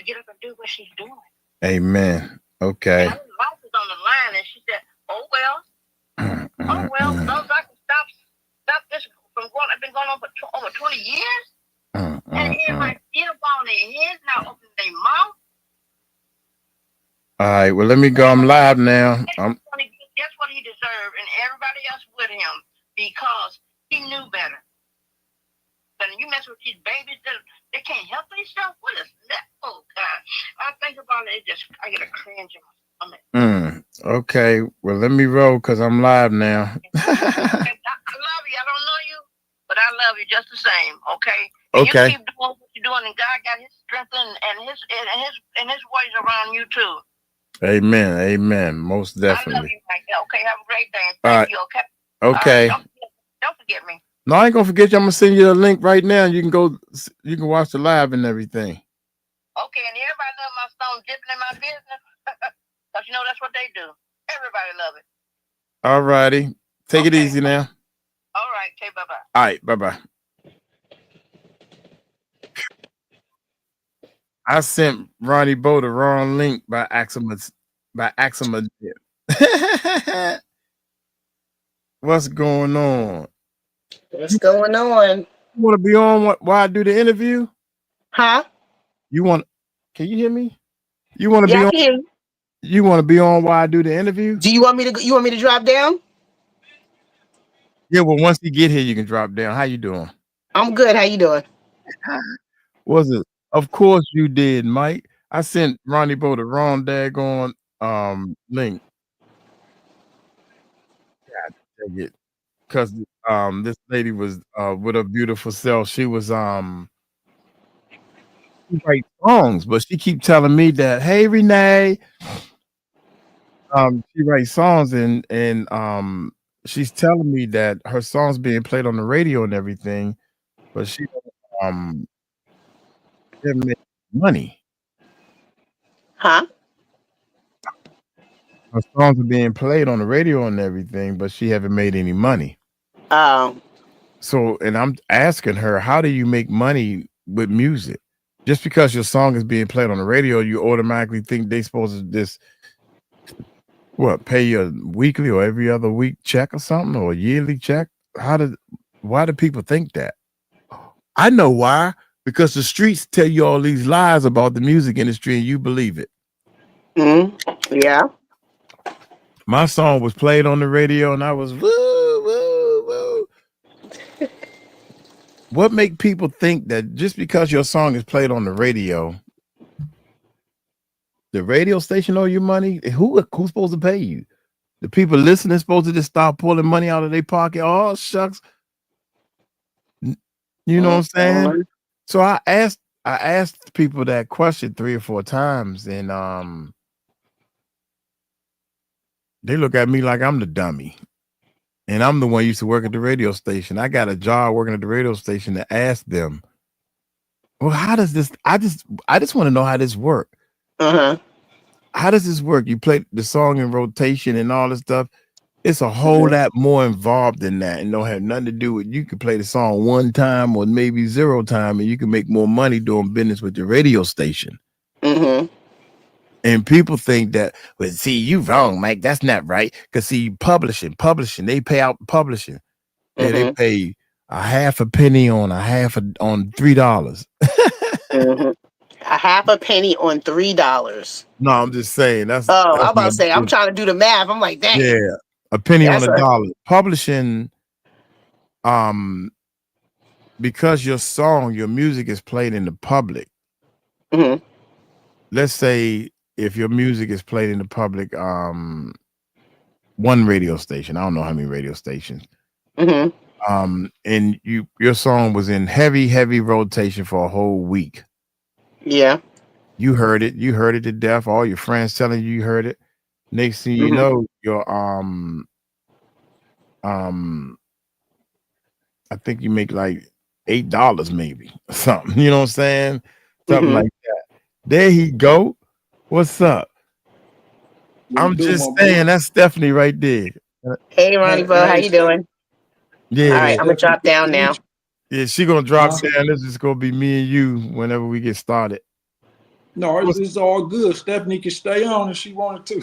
get up and do what she's doing. Amen. Okay. And her life is on the line, and she said, "Oh well, oh well, as long as I can stop this from going. I've been going on for over 20 years, and everybody still bowing their heads, not opening their mouth." All right. Well, let me go. I'm live now. That's what he deserved, and everybody else with him, because he knew better. And you mess with these babies that they can't help themselves. What is that? Oh God! I think about it. I get a cringe in my stomach. Okay. Well, let me roll because I'm live now. I love you. I don't know you, but I love you just the same. Okay. And okay. You keep doing what you're doing, and God got His strength and His ways around you too. Amen. Amen. Most definitely. I love you, Mike. Okay. Have a great day. Thank you. Okay. Okay. Don't forget me. No, I ain't gonna forget you. I'm gonna send you a link right now. You can watch the live and everything. Okay, and everybody love my song dipping in my business. Because that's what they do. Everybody love it. All righty. Take it easy now. All right. Okay, bye-bye. All right, bye-bye. I sent Ronnie Bo the wrong link by accident. What's going on? What's going on? You want to be on while I do the interview? Huh? Can you hear me? You want to be on? Can. You want to be on while I do the interview? Do you want me to drop down? Yeah, well, once you get here, you can drop down. How you doing? I'm good. How you doing? Was it? Of course you did, Mike. I sent Ronnie Bo the wrong daggone link. God, take it. Because this lady was with her beautiful self. She was she writes songs, but she keep telling me that, hey Renee, she writes songs and she's telling me that her songs being played on the radio and everything, but she didn't make money. Huh? Her songs are being played on the radio and everything, but she haven't made any money. So, and I'm asking her, how do you make money with music? Just because your song is being played on the radio, you automatically think they supposed to just pay you a weekly or every other week check or something, or a yearly check? Why do people think that? I know why. Because the streets tell you all these lies about the music industry and you believe it. Yeah. My song was played on the radio and I was woo, woo, woo. What make people think that just because your song is played on the radio station owe you money? Who's supposed to pay you? The people listening supposed to just start pulling money out of their pocket? Oh, shucks. You know what I'm saying? So I asked people that question 3 or 4 times, and they look at me like I'm the dummy. And I'm the one who used to work at the radio station. I got a job working at the radio station to ask them, well, how does this? I just want to know how this works. How does this work? You play the song in rotation and all this stuff. It's a whole lot more involved than that, and don't have nothing to do with you can play the song 1 time or maybe 0 time, and you can make more money doing business with the radio station. And people think that, well, see, you wrong, Mike. That's not right. Because see, publishing, they pay out publishing. Yeah, they pay a half a penny on on $3. A half a penny on $3. No, I'm just saying that's. I'm about to say I'm trying to do the math. I'm like, dang. Yeah, a penny on $1. Publishing, because your music is played in the public. Let's say if your music is played in the public, one radio station. I don't know how many radio stations. And your song was in heavy rotation for a whole week. Yeah. You heard it to death. All your friends telling you heard it. Next thing you know, your I think you make like $8 maybe or something. You know what I'm saying? Something like that. There he go. What's up? I'm just saying that's Stephanie right there. Hey Ronnie Bo, how you doing? Yeah. All right, I'm gonna drop down now. Yeah, she gonna drop down. This is gonna be me and you whenever we get started. No, it's all good. Stephanie can stay on if she wanted to.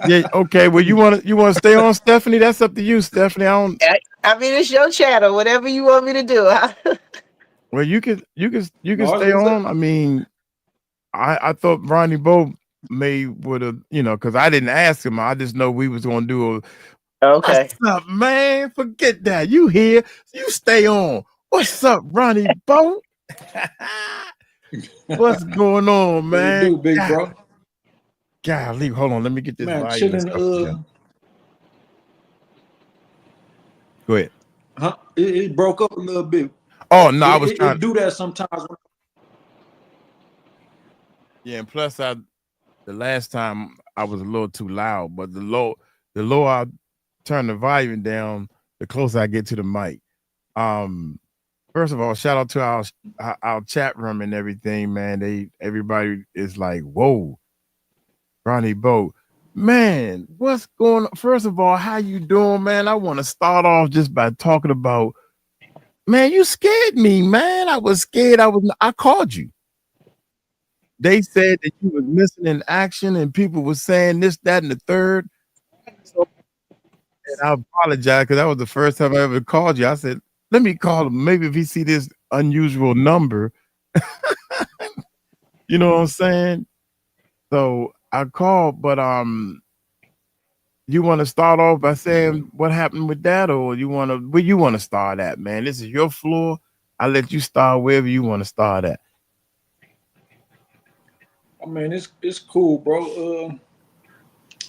Yeah, okay. Well, you wanna stay on, Stephanie? That's up to you, Stephanie. I don't. I mean, it's your channel. Whatever you want me to do. Well, you can No, stay on. I mean, I thought Ronnie Bo would have, because I didn't ask him. I just know we was gonna do a. Okay. What's up, man? Forget that. You here? You stay on. What's up, Ronnie Bo? What's going on, what man? you do, big bro? Golly, hold on. Let me get this Man, volume and chilling. stuff together. Go ahead. Huh? It broke up a little bit. Oh no, I was trying to do that sometimes. Yeah, and plus the last time I was a little too loud, but the lower I turn the volume down, the closer I get to the mic. First of all, shout out to our chat room and everything, man. Everybody is like, whoa, Ronnie Bo. Man, what's going on? First of all, how you doing, man? I want to start off just by talking about, man, you scared me, man. I was scared. I called you. They said that you was missing in action, and people were saying this, that, and the third. So, and I apologize because that was the first time I ever called you. I said, let me call him. Maybe if he see this unusual number, you know what I'm saying? So I called, but you want to start off by saying what happened with that, or where you want to start at, man? This is your floor. I'll let you start wherever you want to start at. I mean, it's cool, bro.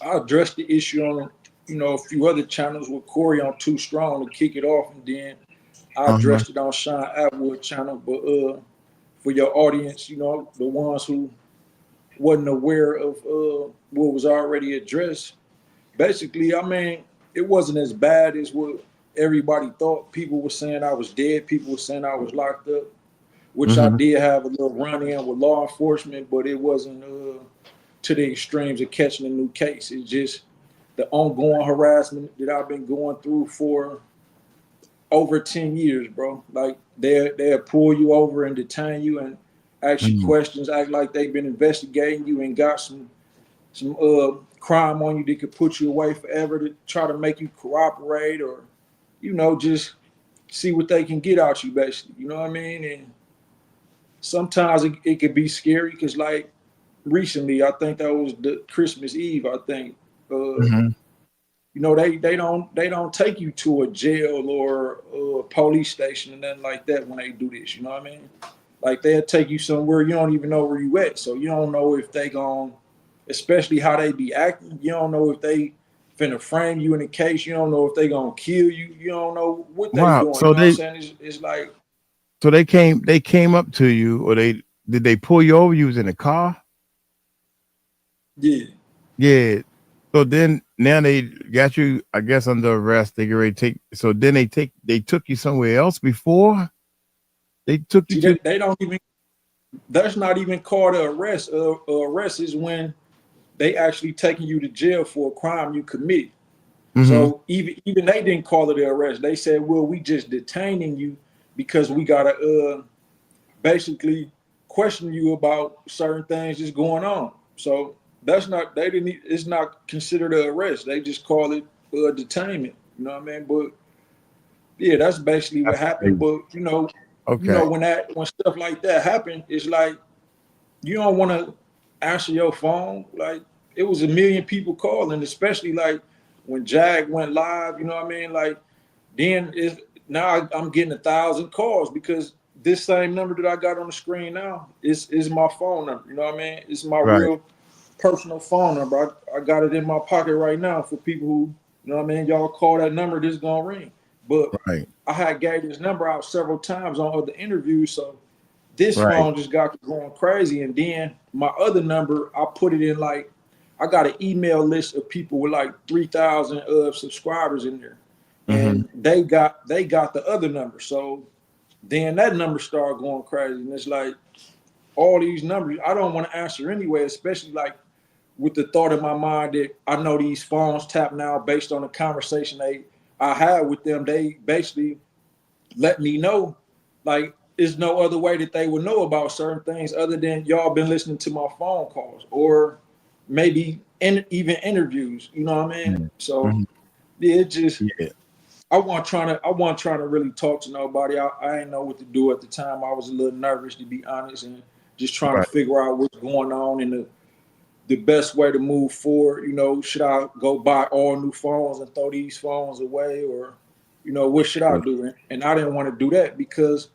I addressed the issue on a few other channels with Corey on Too Strong to kick it off, and then I addressed it on Sean Atwood channel. But for your audience, the ones who wasn't aware of what was already addressed, basically, I mean, it wasn't as bad as what everybody thought. People were saying I was dead. People were saying I was locked up, which I did have a little run-in with law enforcement, but it wasn't to the extremes of catching a new case. It's just the ongoing harassment that I've been going through for over 10 years, bro. Like they'll pull you over and detain you and ask you questions, act like they've been investigating you and got some crime on you that could put you away forever to try to make you cooperate or, just see what they can get out you, basically. You know what I mean? And sometimes it could be scary because, like, recently, I think that was the Christmas Eve, I think. They don't take you to a jail or a police station and nothing like that when they do this. You know what I mean? Like they'll take you somewhere you don't even know where you at, so you don't know if they gon', especially how they be acting. You don't know if they finna frame you in a case. You don't know if they gonna kill you. You don't know what they doing. So you know what I'm saying? It's like. So they came up to you, or did they pull you over? You was in a car. Yeah. Yeah. So then now they got you, I guess, under arrest. They get ready to take. So then they took you somewhere else before. They took you to. They don't even. That's not even called an arrest. Arrest is when they actually taking you to jail for a crime you commit. So even they didn't call it an arrest. They said, "Well, we just detaining you because we gotta basically question you about certain things that's going on." So that's not, it's not considered an arrest. They just call it detainment. You know what I mean? But yeah, that's basically what happened. But when stuff like that happen, it's like you don't want to answer your phone. Like it was a million people calling, especially like when Jag went live. You know what I mean? Like then now I'm getting 1,000 calls because this same number that I got on the screen now is my phone number. You know what I mean? It's my real personal phone number. I got it in my pocket right now for people who, you know what I mean? Y'all call that number, this gonna ring. But I had gave this number out several times on other interviews, so this phone just got going crazy. And then my other number, I put it in like, I got an email list of people with like 3,000 subscribers in there. And they got the other number. So then that number started going crazy. And it's like all these numbers, I don't want to answer anyway, especially like with the thought in my mind that I know these phones tap now based on the conversation I had with them. They basically let me know, like, is no other way that they would know about certain things other than y'all been listening to my phone calls or maybe even interviews. You know what I mean? So yeah, it just Yeah. I wasn't trying to really talk to nobody. I didn't know what to do at the time. I was a little nervous, to be honest, and just trying Right. to figure out what's going on and the best way to move forward. You know, should I go buy all new phones and throw these phones away, or what should I do? And I didn't want to do that because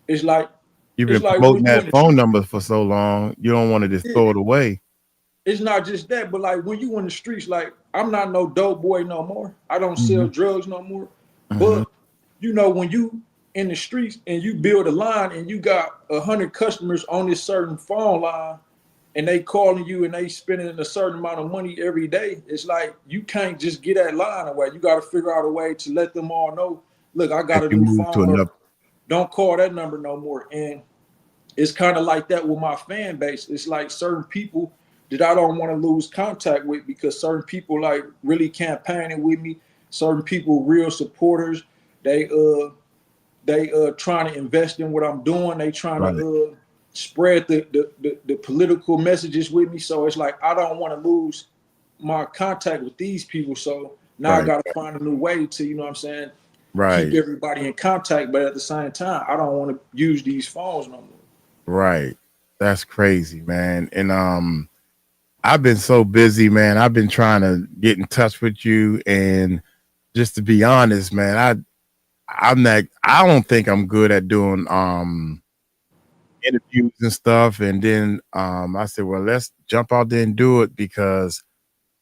it's like You've it's been like promoting when you in that the phone street. number for so long, you don't want to just throw it away. It's not just that, but like when you in the streets, like I'm not no dope boy no more. I don't sell Mhm. drugs no more. Mhm. But when you in the streets and you build a line and you got 100 customers on this certain phone line and they calling you and they spending a certain amount of money every day, it's like you can't just get that line away. You got to figure out a way to let them all know, look, I got That a you new move to phone, or another. don't call that number no more. And it's kind of like that with my fan base. It's like certain people that I don't want to lose contact with because certain people like really campaigning with me. Certain people, real supporters. They trying to invest in what I'm doing. They trying Right. to spread the political messages with me. So it's like I don't want to lose my contact with these people. So now I Right. got to find a new way to, you know what I'm saying, keep Right. everybody in contact. But at the same time, I don't want to use these phones no more. Right. That's crazy, man. And I've been so busy, man. I've been trying to get in touch with you, and just to be honest, man, I don't think I'm good at doing interviews and stuff. And then I said, well, let's jump out there and do it because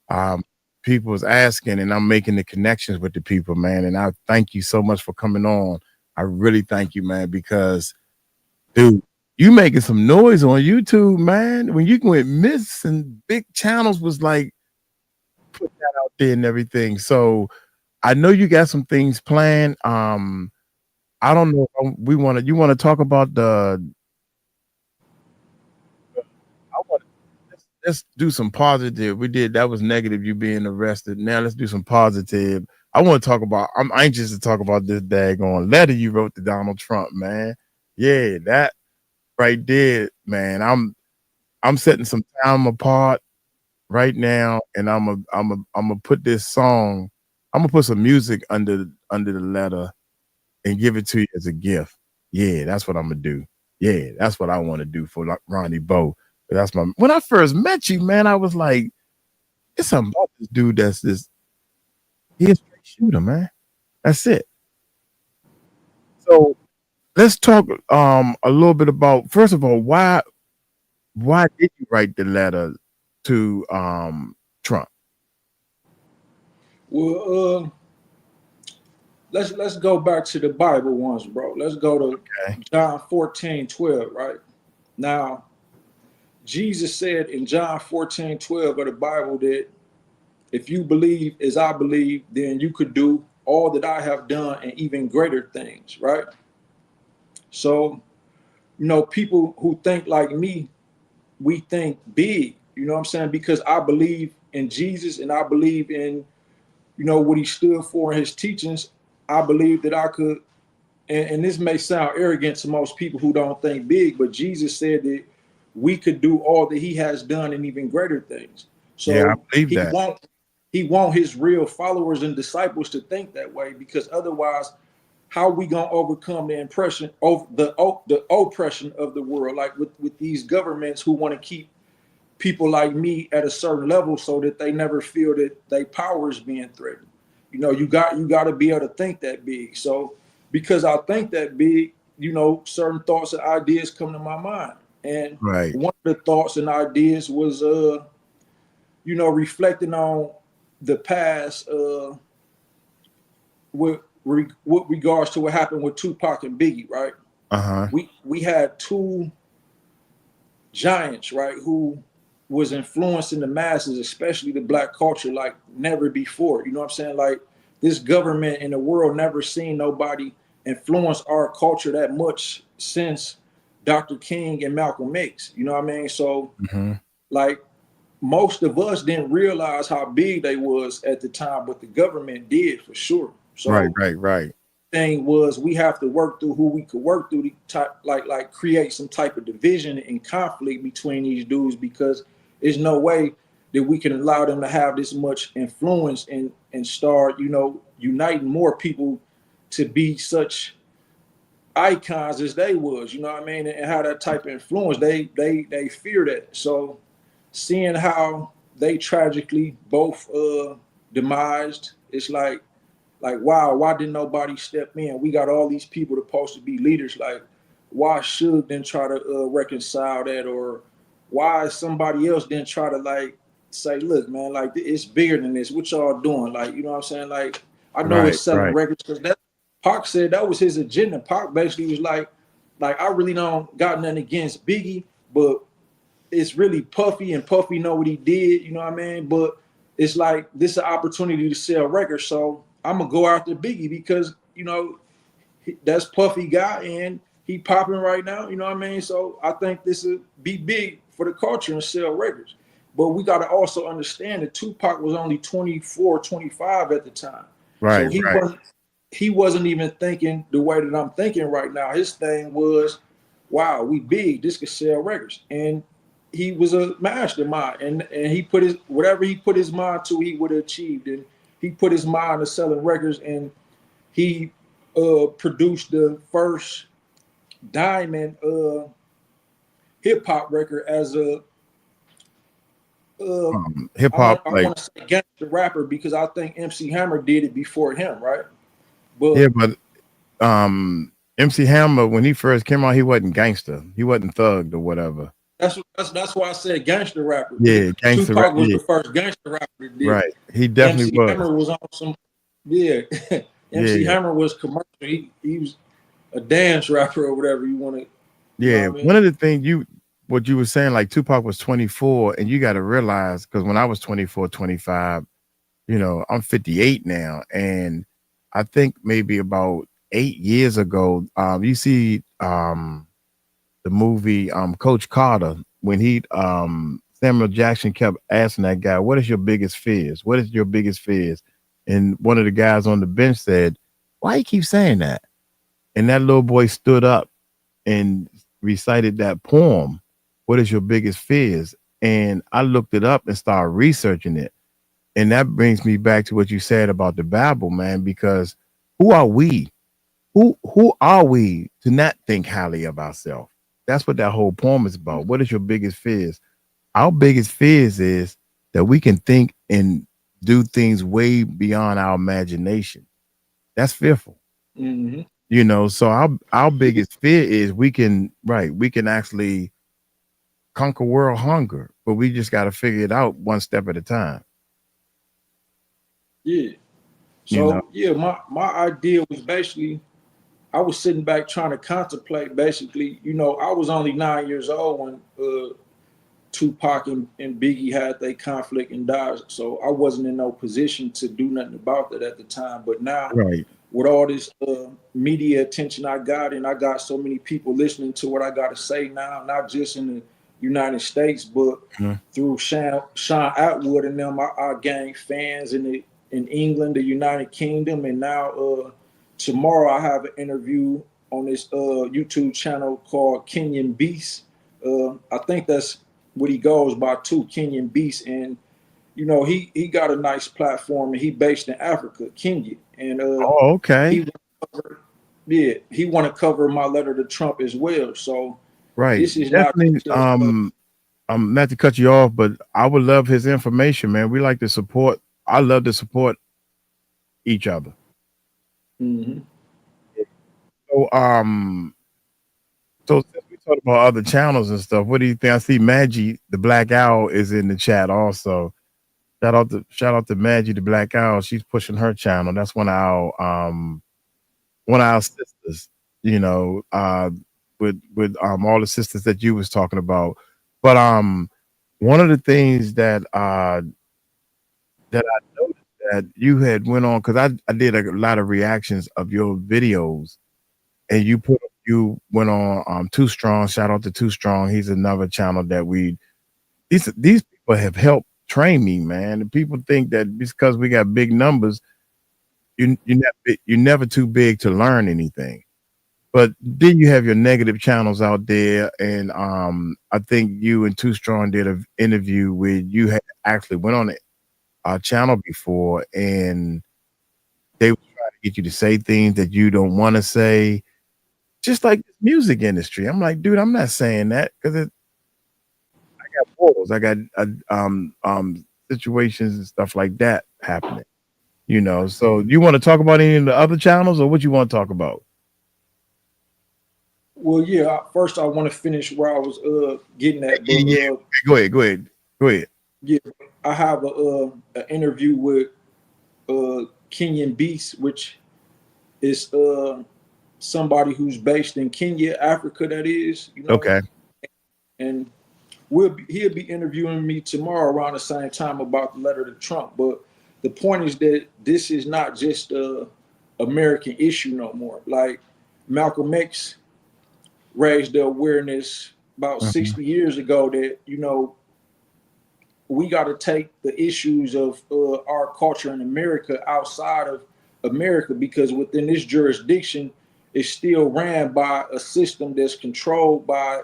um people was asking and I'm making the connections with the people, man. And I thank you so much for coming on. I really thank you, man, because dude, you making some noise on YouTube, man. When you went miss and big channels was like put that out there and everything. So I know you got some things planned. I don't know if you want to talk about I want let's do some positive. We did that was negative, you being arrested. Now let's do some positive. I want to talk about I'm anxious to talk about this daggone letter you wrote to Donald Trump, man. Yeah, that right there, man. I'm setting some time apart right now, and I'm gonna put this song. I'm gonna put some music under the letter and give it to you as a gift. Yeah, that's what I'm gonna do. Yeah, that's what I want to do for Ronnie Bo. That's my. When I first met you, man, I was like, "It's something about this dude. That's this. He's a straight shooter, man. That's it." So let's talk a little bit about first of all why did you write the letter to Trump? Well, let's go back to the Bible once, bro. Let's go to Okay. John 14:12, right? Now, Jesus said in John 14:12 of the Bible that if you believe as I believe, then you could do all that I have done and even greater things, right? So, people who think like me, we think big, you know what I'm saying? Because I believe in Jesus and I believe in, what he stood for in his teachings. I believe that I could, and this may sound arrogant to most people who don't think big, but Jesus said that we could do all that he has done and even greater things. Yeah, I So believe he that. want his real followers and disciples to think that way, because otherwise, how we gonna overcome the impression of the oppression of the world, like with these governments who want to keep people like me at a certain level so that they never feel that their power is being threatened. You got to be able to think that big. So because I think that big, certain thoughts and ideas come to my mind. And Right. one of the thoughts and ideas was reflecting on the past with regards to what happened with Tupac and Biggie, right? Uh-huh. We had two giants, right, who was influencing the masses, especially the black culture, like never before. You know what I'm saying? Like this government in the world never seen nobody influence our culture that much since Dr. King and Malcolm X. You know what I mean? So Mm-hmm. like most of us didn't realize how big they was at the time, but the government did for sure. Right, So right, right. thing was we have to work through who we could work through to like create some type of division and conflict between these dudes, because there's no way that we can allow them to have this much influence and start, you know, uniting more people to be such icons as they was, you know what I mean, and how that type of influence, they fear that. So seeing how they tragically both demised, it's like wow, why didn't nobody step in? We got all these people supposed to be leaders. Like, why Suge didn't try to reconcile that, or why somebody else didn't try to like say, look, man, like it's bigger than this. What y'all doing? Like, you know what I'm saying? Like, I know it's selling records, because that Pac said that was his agenda. Pac basically was like I really don't got nothing against Biggie, but it's really Puffy, and Puffy know what he did, you know what I mean? But it's like this is an opportunity to sell records, so I'm gonna go after Biggie because, you know, that's Puffy guy and he popping right now, you know what I mean? So I think this will be big for the culture and sell records. But we got to also understand that Tupac was only 24, 25 at the time. Right. So he wasn't even thinking the way that I'm thinking right now. His thing was, wow, we big, this could sell records. And he was a mastermind, and he put his whatever he put his mind to, he would have achieved. And he put his mind to selling records, and he produced the first diamond hip hop record as a hip hop. I want to say gangster rapper, because I think MC Hammer did it before him, right? But yeah, but MC Hammer, when he first came out, he wasn't gangster, he wasn't thugged or whatever. That's why I said gangster rapper. Yeah, gangster Tupac was the first gangster rapper that did. Right, he definitely MC Hammer was on some. Yeah, MC Hammer was commercial. He was a dance rapper or whatever you want to. Yeah, you know one of the things what you were saying, like Tupac was 24, and you got to realize, because when I was 24, 25, you know, I'm 58 now, and I think maybe about 8 years ago, you see the movie Coach Carter, when Samuel Jackson kept asking that guy, what is your biggest fears? What is your biggest fears? And one of the guys on the bench said, why you keep saying that? And that little boy stood up and recited that poem, what is your biggest fears? And I looked it up and started researching it. And that brings me back to what you said about the Bible, man, because who are we? Who are we to not think highly of ourselves? That's what that whole poem is about. What is your biggest fears? Our biggest fears is that we can think and do things way beyond our imagination. That's fearful. Mm-hmm. You know, so our biggest fear is we can actually conquer world hunger, but we just got to figure it out one step at a time. Yeah. So my idea was basically, I was sitting back trying to contemplate. Basically, you know, I was only 9 years old when Tupac and Biggie had their conflict and died. So I wasn't in no position to do nothing about that at the time. But now, with all this media attention I got, and I got so many people listening to what I got to say now, not just in the United States, but through Sean Atwood and them, I gained fans in England, the United Kingdom, and now tomorrow I have an interview on this YouTube channel called Kenyan Beast. I think that's what he goes by too, Kenyan Beast, and you know he got a nice platform, and he based in Africa, Kenya, and he want to cover my letter to Trump as well. So this is definitely not to cut you off, but I would love his information, man. We like to support. I love to support each other. Mm-hmm. So since we talked about other channels and stuff, what do you think? I see Maggie the Black Owl is in the chat also. Shout out to Maggie the Black Owl. She's pushing her channel. That's one of our sisters, you know, with all the sisters that you was talking about. But one of the things that I noticed that you had went on, because I did a lot of reactions of your videos, and you went on Too Strong. Shout out to Too Strong. He's another channel that these people have helped train me, man. And people think that because we got big numbers, you're never too big to learn anything. But then you have your negative channels out there, and I think you and Too Strong did an interview where you had actually went on our channel before, and they were trying to get you to say things that you don't want to say, just like the music industry. I'm like, dude, I'm not saying that because I got morals, I got situations and stuff like that happening. So you want to talk about any of the other channels, or what you want to talk about? Well, yeah. First, I want to finish where I was getting at. But Yeah. Go ahead. yeah, I have an interview with Kenyan Beast, which is somebody who's based in Kenya, Africa. That is, Okay. and he'll be interviewing me tomorrow around the same time about the letter to Trump. But the point is that this is not just a American issue no more. Like Malcolm X raised the awareness about Mhm. 60 years ago that we got to take the issues of our culture in America outside of America, because within this jurisdiction, it's still ran by a system that's controlled by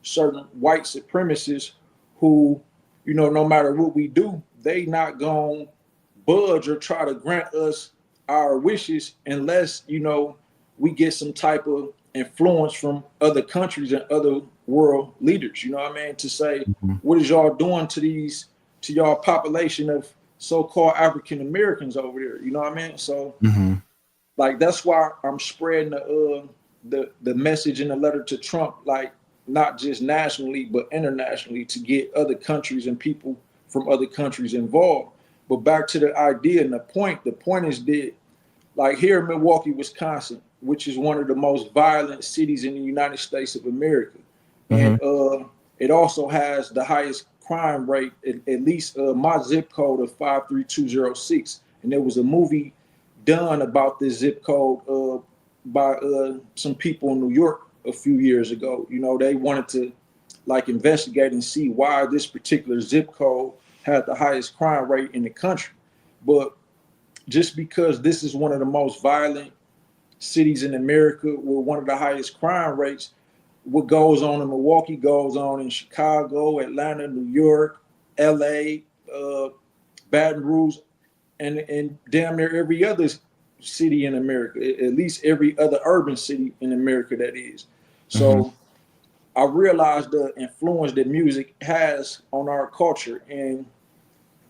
certain white supremacists who, no matter what we do, they not going to budge or try to grant us our wishes unless, we get some type of influence from other countries and other world leaders, you know what I mean? To say, Mhm. what is y'all doing to y'all population of so-called African Americans over there? You know what I mean? So Mhm. like that's why I'm spreading the message in the letter to Trump, like not just nationally but internationally, to get other countries and people from other countries involved. But back to the idea and the point is that, like here in Milwaukee, Wisconsin, which is one of the most violent cities in the United States of America, and Mhm. it also has the highest crime rate, at least my zip code of 53206. And there was a movie done about this zip code by some people in New York a few years ago. They wanted to like investigate and see why this particular zip code had the highest crime rate in the country. But just because this is one of the most violent cities in America with one of the highest crime rates, what goes on in Milwaukee goes on in Chicago, Atlanta, New York, LA, Baton Rouge, and damn near every other city in America, at least every other urban city in America, that is. Mhm. So I realized the influence that music has on our culture. And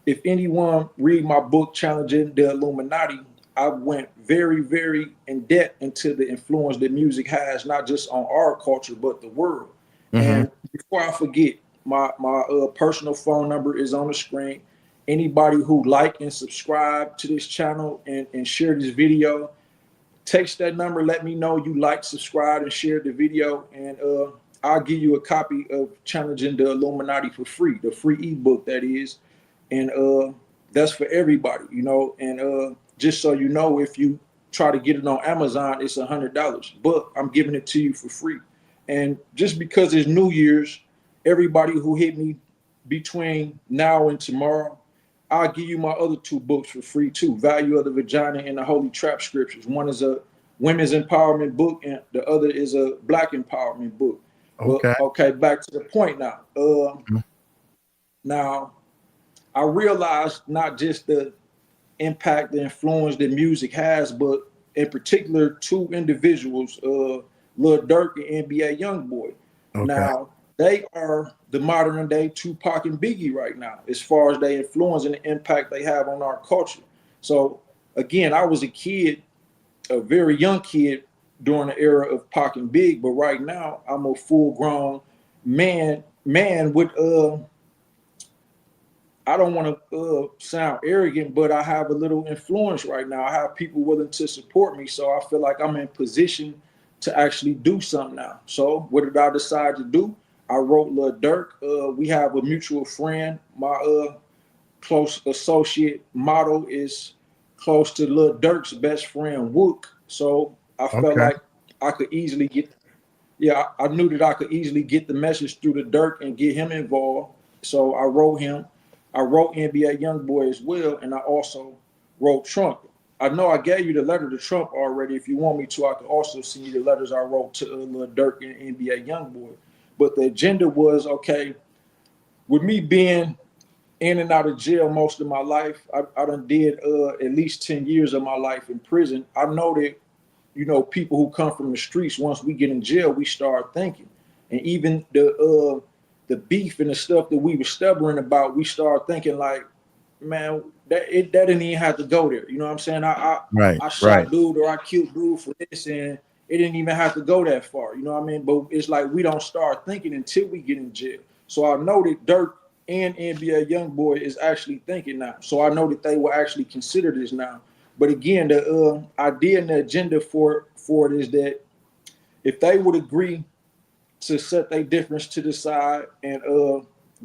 if anyone read my book, Challenging the Illuminati, I went very, very in depth into the influence that music has, not just on our culture, but the world. Mhm. And before I forget, my personal phone number is on the screen. Anybody who like and subscribe to this channel and share this video, text that number, let me know you like, subscribe, and share the video, and I'll give you a copy of Challenging the Illuminati for free, the free ebook, that is. And that's for everybody, and just so you know, if you try to get it on Amazon, it's $100, but I'm giving it to you for free. And just because it's New Year's, everybody who hit me between now and tomorrow, I'll give you my other two books for free too. Value of the Vagina and the Holy Trap Scriptures. One is a women's empowerment book, and the other is a black empowerment book. But Okay. okay, back to the point now. Now I realized not just the impact, the influence that music has, but in particular two individuals, Lil Durk and NBA YoungBoy. Okay. Now they are the modern day Tupac and Biggie right now, as far as their influence and the impact they have on our culture. So again, I was a kid, a very young kid during the era of Pac and Big, but right now I'm a full grown man with I don't want to sound arrogant, but I have a little influence right now. I have people willing to support me, so I feel like I'm in position to actually do something now. So what did I decide to do? I wrote Lil Durk. We have a mutual friend. My close associate model is close to Lil Durk's best friend, Wook. So I felt Okay. like I could easily get, yeah, I knew that I could easily get the message through to Durk and get him involved. So I wrote him. I wrote NBA YoungBoy as well, and I also wrote Trump. I know I gave you the letter to Trump already. If you want me to, I can also send you the letters I wrote to Lil Durk and NBA YoungBoy. But the agenda was, okay, with me being in and out of jail most of my life, I done did at least 10 years of my life in prison. I know that, you know, people who come from the streets, once we get in jail, we start thinking. And even the beef and the stuff that we were stubborn about, we start thinking like, man, that didn't even have to go there. You know what I'm saying? I shot dude or I killed dude for this, and it didn't even have to go that far. You know what I mean? But it's like we don't start thinking until we get in jail. So I know that Durk and NBA YoungBoy is actually thinking now. So I know that they will actually consider this now. But again, the idea and the agenda for it is that if they would agree to set their difference to the side and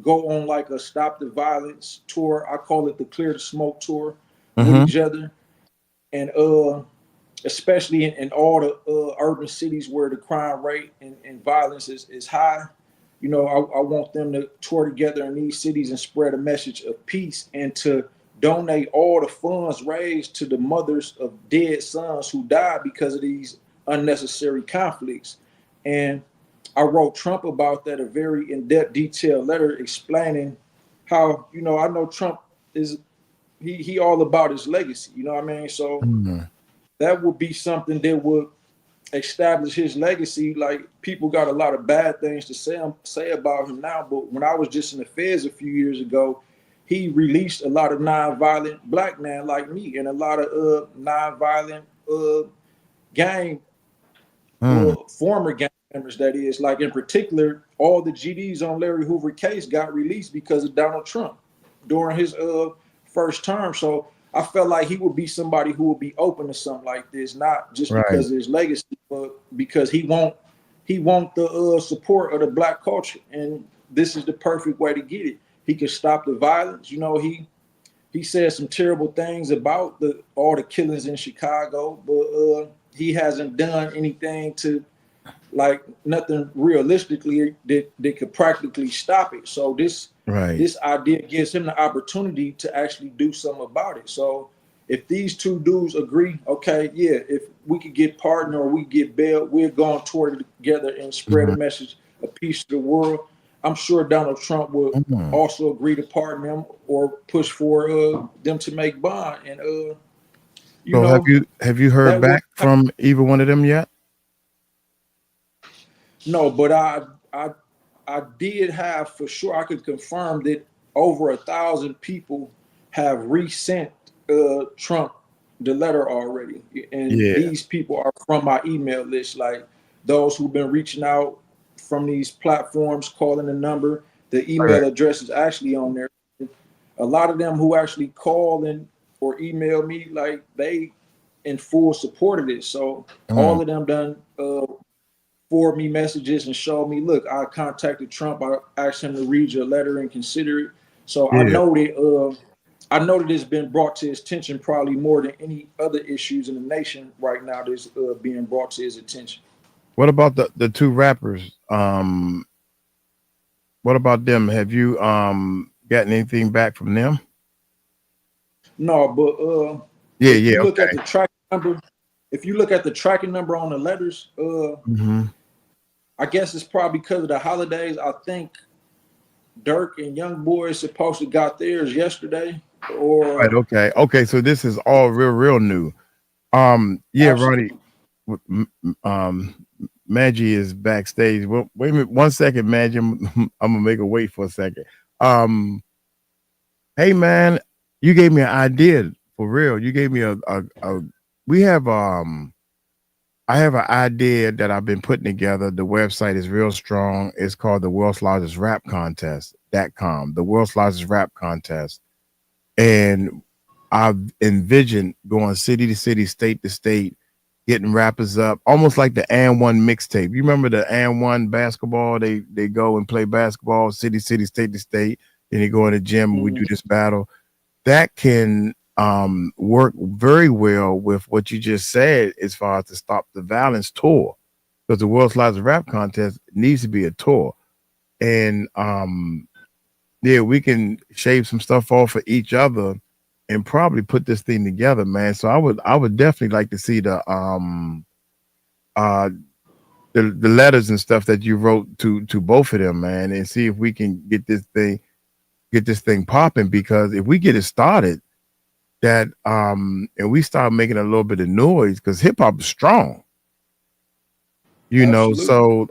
go on like a stop the violence tour, I call it the clear the smoke tour, with each other, and especially in all the urban cities where the crime rate and violence is high. You know, I want them to tour together in these cities and spread a message of peace and to donate all the funds raised to the mothers of dead sons who died because of these unnecessary conflicts. And I wrote Trump about that, a very in-depth, detailed letter explaining how, you know, I know Trump is, he all about his legacy, you know what I mean? So that would be something that would establish his legacy. Like, people got a lot of bad things to say about him now, but when I was just in the feds a few years ago, he released a lot of nonviolent black men like me and a lot of nonviolent gang former gang members, that is. Like, in particular, all the GDs on Larry Hoover case got released because of Donald Trump during his first term. So I felt like he would be somebody who would be open to something like this, not just because of his legacy, but because he want the support of the black culture, and this is the perfect way to get it. He could stop the violence. You know, he said some terrible things about all the killings in Chicago, but he hasn't done anything to, like, nothing realistically that could practically stop it. So this idea gives him the opportunity to actually do something about it. So if these two dudes agree, okay, yeah, if we could get partner or we get bail, we're going toward it together and spread a message of peace to the world. I'm sure Donald Trump will also agree to pardon them or push for them to make bond. And so have you heard back from either one of them yet? No, but I did have, for sure, I could confirm that over 1,000 people have resent Trump the letter already. And these people are from my email list, like those who've been reaching out from these platforms, calling the number. The email address is actually on there. A lot of them who actually call or email me, like, they in full support of this. So all of them done forward me messages and showed me, look, I contacted Trump. I asked him to read your letter and consider it. So I know that it's been brought to his attention probably more than any other issues in the nation right now that's being brought to his attention. What about the two rappers? What about them? Have you gotten anything back from them? No, but if you look at the tracking number, on the letters, I guess it's probably because of the holidays. I think Durk and YoungBoy is supposed to got theirs yesterday. Or okay. So this is all real new. Ronnie, Maggie is backstage. Well, wait a minute, 1 second, Maggie. I'm gonna make her wait for a second. Hey man, you gave me an idea for real. You gave me I have an idea that I've been putting together. The website is real strong. It's called the World's Largest Rap Contest.com, the World's Largest Rap Contest. And I've envisioned going city to city, state to state, getting rappers up, almost like the And One mixtape. You remember the And One basketball? They go and play basketball, city, state to state. Then they go in the gym and we do this battle. That can work very well with what you just said as far as the Stop the Violence tour, because the World's Largest Rap Contest needs to be a tour. And we can shave some stuff off for each other and probably put this thing together, man. So I would definitely like to see uh the letters and stuff that you wrote to both of them, man, and see if we can get this thing popping. Because if we get it started, that and we start making a little bit of noise, because hip hop is strong, Absolutely. So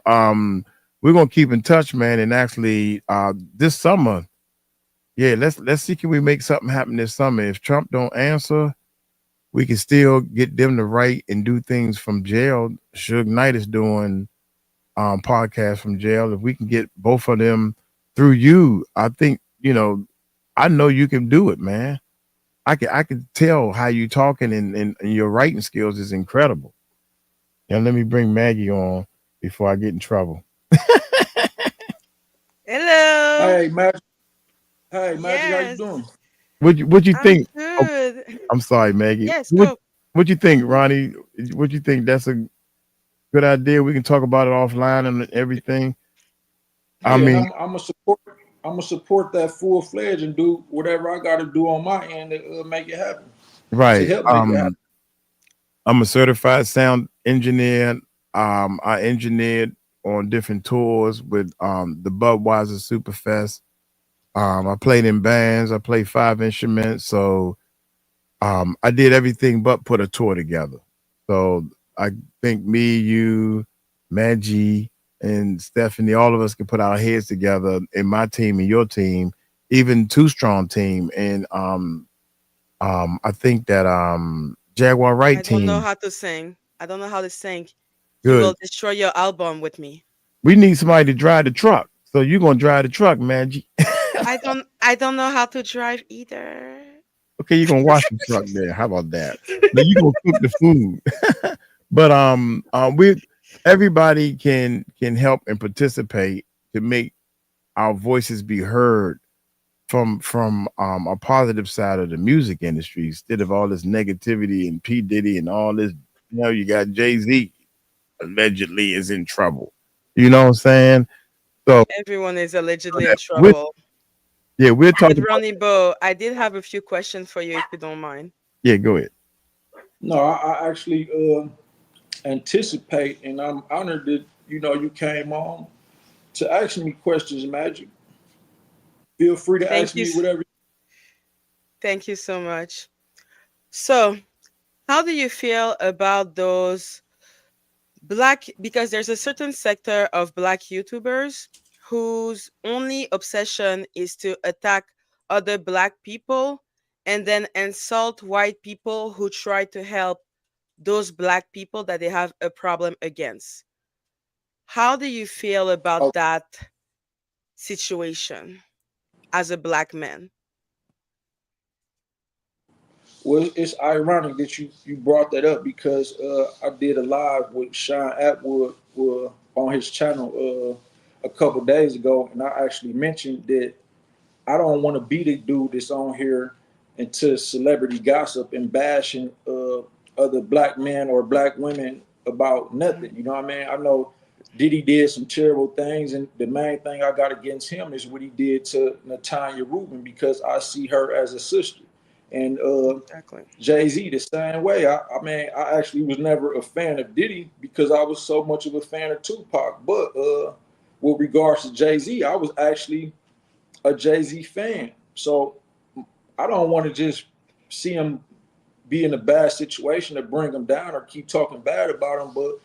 we're gonna keep in touch, man, and actually this summer, yeah, let's see, can we make something happen this summer? If Trump don't answer, we can still get them to write and do things from jail. Suge Knight is doing podcasts from jail. If we can get both of them through you, I think, I know you can do it, man. I can tell how you talking, and your writing skills is incredible. And let me bring Maggie on before I get in trouble. Hello. Hey, Magic. Hey, Magic, how you Yes, doing? What you I'm think? Oh, good. I'm sorry, Maggie. Yes, What go. what you think, Ronnie? What you think? That's a good idea. We can talk about it offline and everything. I Yeah, and mean, I'm gonna support. I'm gonna support that full fledged and do whatever I got to do on my end to make it happen, to right. help make it happen. I'm a certified sound engineer. I engineered on different tours with the Budweiser Superfest. I played in bands. I played 5 instruments. So I did everything but put a tour together. So I think me, you, Maggie, and Stephanie, all of us can put our heads together in my team and your team, even Two Strong team, and I think that Jaguar Right I don't know team. how to sing. I don't know how to sing. You Good. will destroy your album with me. We need somebody to drive the truck. So you're gonna drive the truck, Maggie. I don't know how to drive either. Okay, you're gonna wash the truck there. How about that? Now you gonna cook the food. But we everybody can help and participate to make our voices be heard from a positive side of the music industry, instead of all this negativity and P Diddy and all this. You got Jay-Z allegedly is in trouble. You know what I'm saying? So Everyone is allegedly in that we're, trouble. yeah, we're But talking about. Ronnie Bo, I did have a few questions for you if you don't mind. Yeah, go ahead. No, I actually anticipate, and I'm honored that you came on to ask me questions, Magic. Feel free to Thank ask you. me whatever. Thank you so much. So, how do you feel about those black, because there's a certain sector of black YouTubers whose only obsession is to attack other black people and then insult white people who try to help those black people that they have a problem against. How do you feel Oh, about that situation as a black man? well, it's ironic that you brought that up because I did a live with Sean Atwood on his channel a couple days ago, and I actually mentioned that I don't want to be the dude that's on here into celebrity gossip and bashing other black men or black women about nothing. You know what I mean? I know Diddy did some terrible things, and the main thing I got against him is what he did to Natanya Rubin, because I see her as a sister. And Exactly. Jay Z the same way. I mean, I actually was never a fan of Diddy because I was so much of a fan of Tupac. But with regards to Jay Z, I was actually a Jay Z fan. So I don't want to just see him be in a bad situation to bring him down or keep talking bad about him. But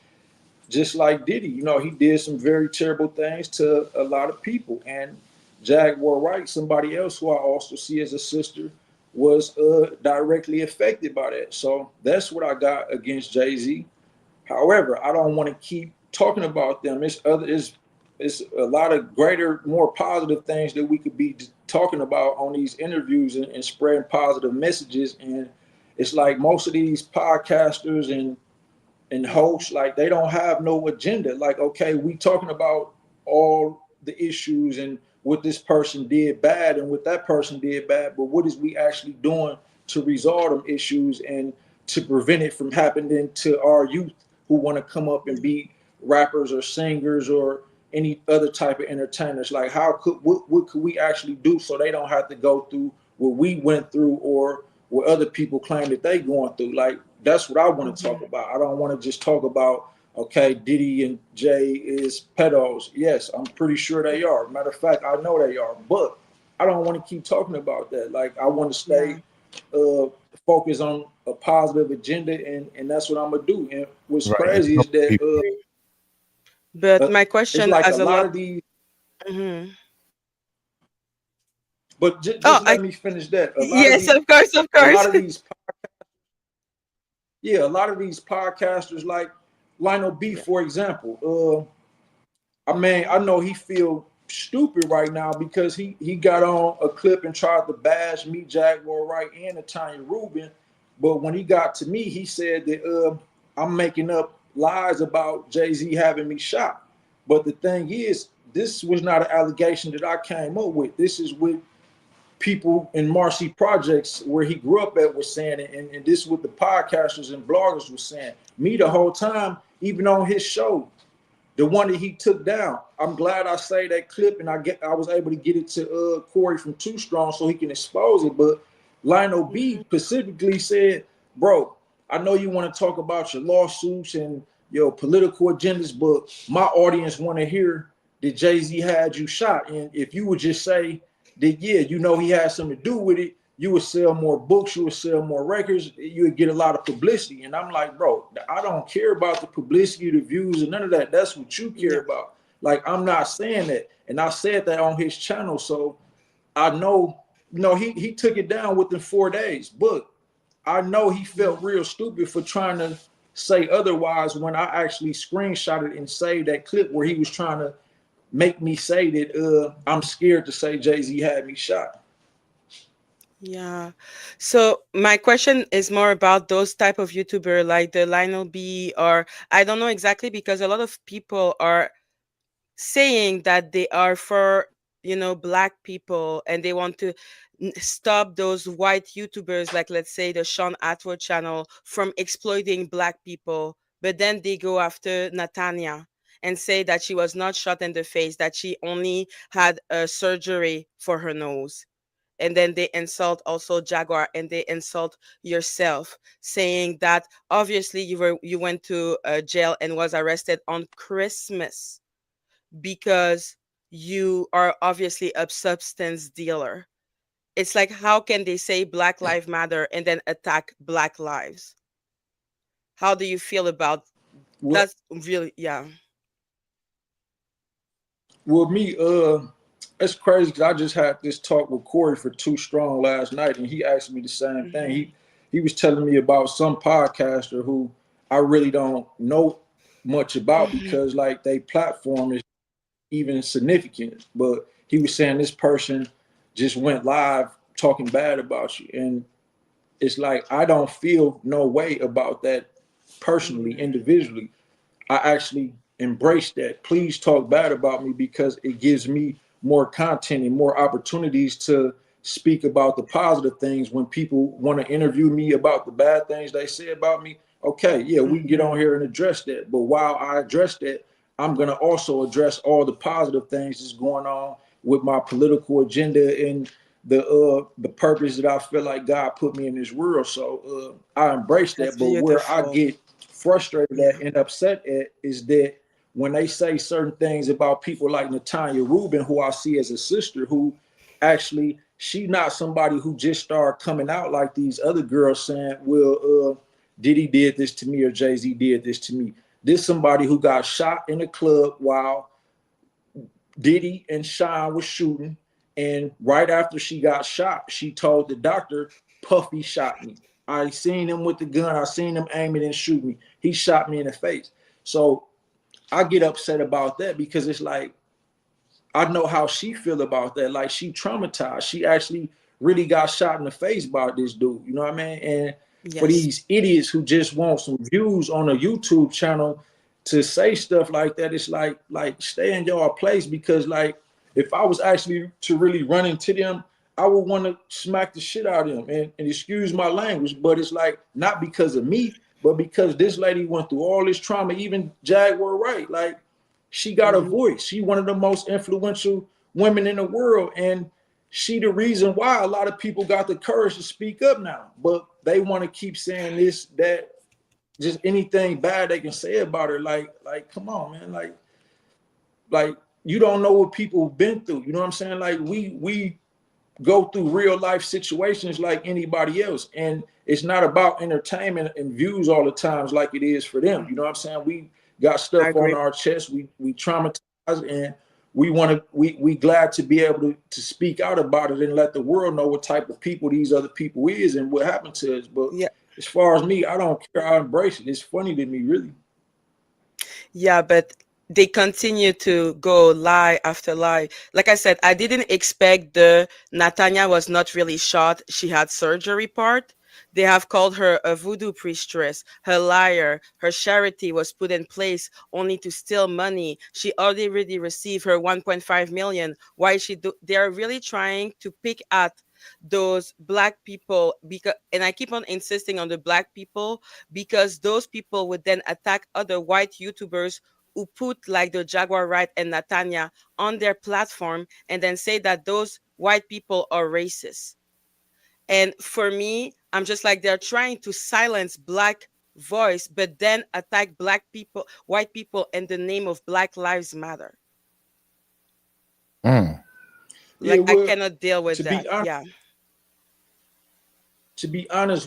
just like Diddy, he did some very terrible things to a lot of people. And Jaguar Wright, somebody else who I also see as a sister, was directly affected by that. So that's what I got against Jay Z. However, I don't want to keep talking about them. It's a lot of greater, more positive things that we could be talking about on these interviews and spreading positive messages. And it's like most of these podcasters and hosts, like they don't have no agenda. Like, okay, we talking about all the issues and what this person did bad and what that person did bad, but what is we actually doing to resolve them issues and to prevent it from happening to our youth who want to come up and be rappers or singers or any other type of entertainers? Like, what could we actually do so they don't have to go through what we went through or what other people claim that they going through. Like, that's what I want to talk about. I don't want to just talk about, okay, Diddy and Jay is pedos. Yes, I'm pretty sure they are. Matter of fact, I know they are. But I don't want to keep talking about that. Like, I want to stay focused on a positive agenda, and that's what I'm gonna do. And what's Right. crazy is that But my it's question like a has a lot lot. of these. Mhm. But Oh, just let me finish that. yes, of course, of A lot course. of these, yeah, a lot of these podcasters, like Lionel B, for example. I mean, I know he feel stupid right now because he got on a clip and tried to bash me, Jaguar Wright, and Tanya Rubin. But when he got to me, he said that I'm making up lies about Jay-Z having me shot. But the thing is, this was not an allegation that I came up with. This is what people in Marcy Projects, where he grew up at, was saying it, and this is what the podcasters and bloggers were saying. Me, the whole time, even on his show, the one that he took down. I'm glad I say that clip, and I was able to get it to Corey from Too Strong so he can expose it. But Lionel B specifically said, "Bro, I know you want to talk about your lawsuits and your political agendas, but my audience want to hear that Jay-Z had you shot. And if you would just say that, yeah, you know he had something to do with it, you would sell more books, you would sell more records, you would get a lot of publicity." And I'm like, bro, I don't care about the publicity, the views, and none of that. That's what you care Yeah. about. Like, I'm not saying that. And I said that on his channel. So I know, he took it down within 4 days. But I know he felt real stupid for trying to say otherwise when I actually screenshotted and saved that clip where he was trying to make me say that I'm scared to say Jay-Z had me shot. Yeah. So my question is more about those type of YouTuber like the Lionel B, or I don't know exactly, because a lot of people are saying that they are for, black people, and they want to stop those white YouTubers, like let's say the Sean Atwood channel, from exploiting black people. But then they go after Natania and say that she was not shot in the face, that she only had a surgery for her nose. And then they insult also Jaguar, and they insult yourself, saying that obviously you went to jail and was arrested on Christmas because you are obviously a substance dealer. It's like, how can they say Black Lives Matter and then attack Black lives? How do you feel about Well, that's really, yeah. well, me, it's crazy because I just had this talk with Corey for Too Strong last night, and he asked me the same thing. Hmm. He was telling me about some podcaster who I really don't know much about Hmm. because like they platform is even significant. But he was saying this person just went live talking bad about you, and it's like I don't feel no way about that personally, individually. I actually embrace that. Please talk bad about me because it gives me more content and more opportunities to speak about the positive things when people want to interview me about the bad things they say about me. Okay, yeah, we can get on here and address that. But while I address that, I'm going to also address all the positive things that's going on with my political agenda and the purpose that I feel like God put me in this world. So I embrace That's that. But where I beautiful. get frustrated Yeah. at and upset at is that when they say certain things about people like Natanya Rubin, who I see as a sister, who actually she not somebody who just started coming out like these other girls saying, well, Diddy did this to me or Jay-Z did this to me. This somebody who got shot in a club while Diddy and Sean was shooting. And right after she got shot, she told the doctor, Puffy shot me. I seen him with the gun. I seen him aim it and shoot me. He shot me in the face. So I get upset about that because it's like, I know how she feel about that. Like she traumatized. She actually really got shot in the face by this dude. You know what I mean? And for Yes. these idiots who just want some views on a YouTube channel to say stuff like that, it's like stay in your place because like if I was actually to really run into them, I would want to smack the shit out of them and excuse my language, but it's like not because of me, but because this lady went through all this trauma, even Jaguar Wright. Like she got a Hmm. voice. She one of the most influential women in the world. And she the reason why a lot of people got the courage to speak up now. But they want to keep saying this, that, just anything bad they can say about her. Like, come on, man. Like you don't know what people have been through. You know what I'm saying? Like we go through real life situations like anybody else. And it's not about entertainment and views all the times like it is for them. You know what I'm saying? We got I stuff on agree. our chest. We traumatized, and we glad to be able to speak out about it and let the world know what type of people these other people is and what happened to us. But Yeah. as far as me, I don't care. I embrace it. It's funny to me, really. Yeah, but they continue to go lie after lie. Like I said, I didn't expect the Natanya was not really shot. She had surgery part. They have called her a voodoo priestess, her liar. Her charity was put in place only to steal money. She already received her 1.5 million. Why she do? They are really trying to pick at those black people because, and I keep on insisting on the black people because those people would then attack other white YouTubers who put like the Jaguar Wright and Natanya on their platform and then say that those white people are racist. And for me, I'm just like they're trying to silence black voice, but then attack black people, white people in the name of Black Lives Matter. Mm. Yeah, Like I well, cannot deal with to be that. honest, Yeah.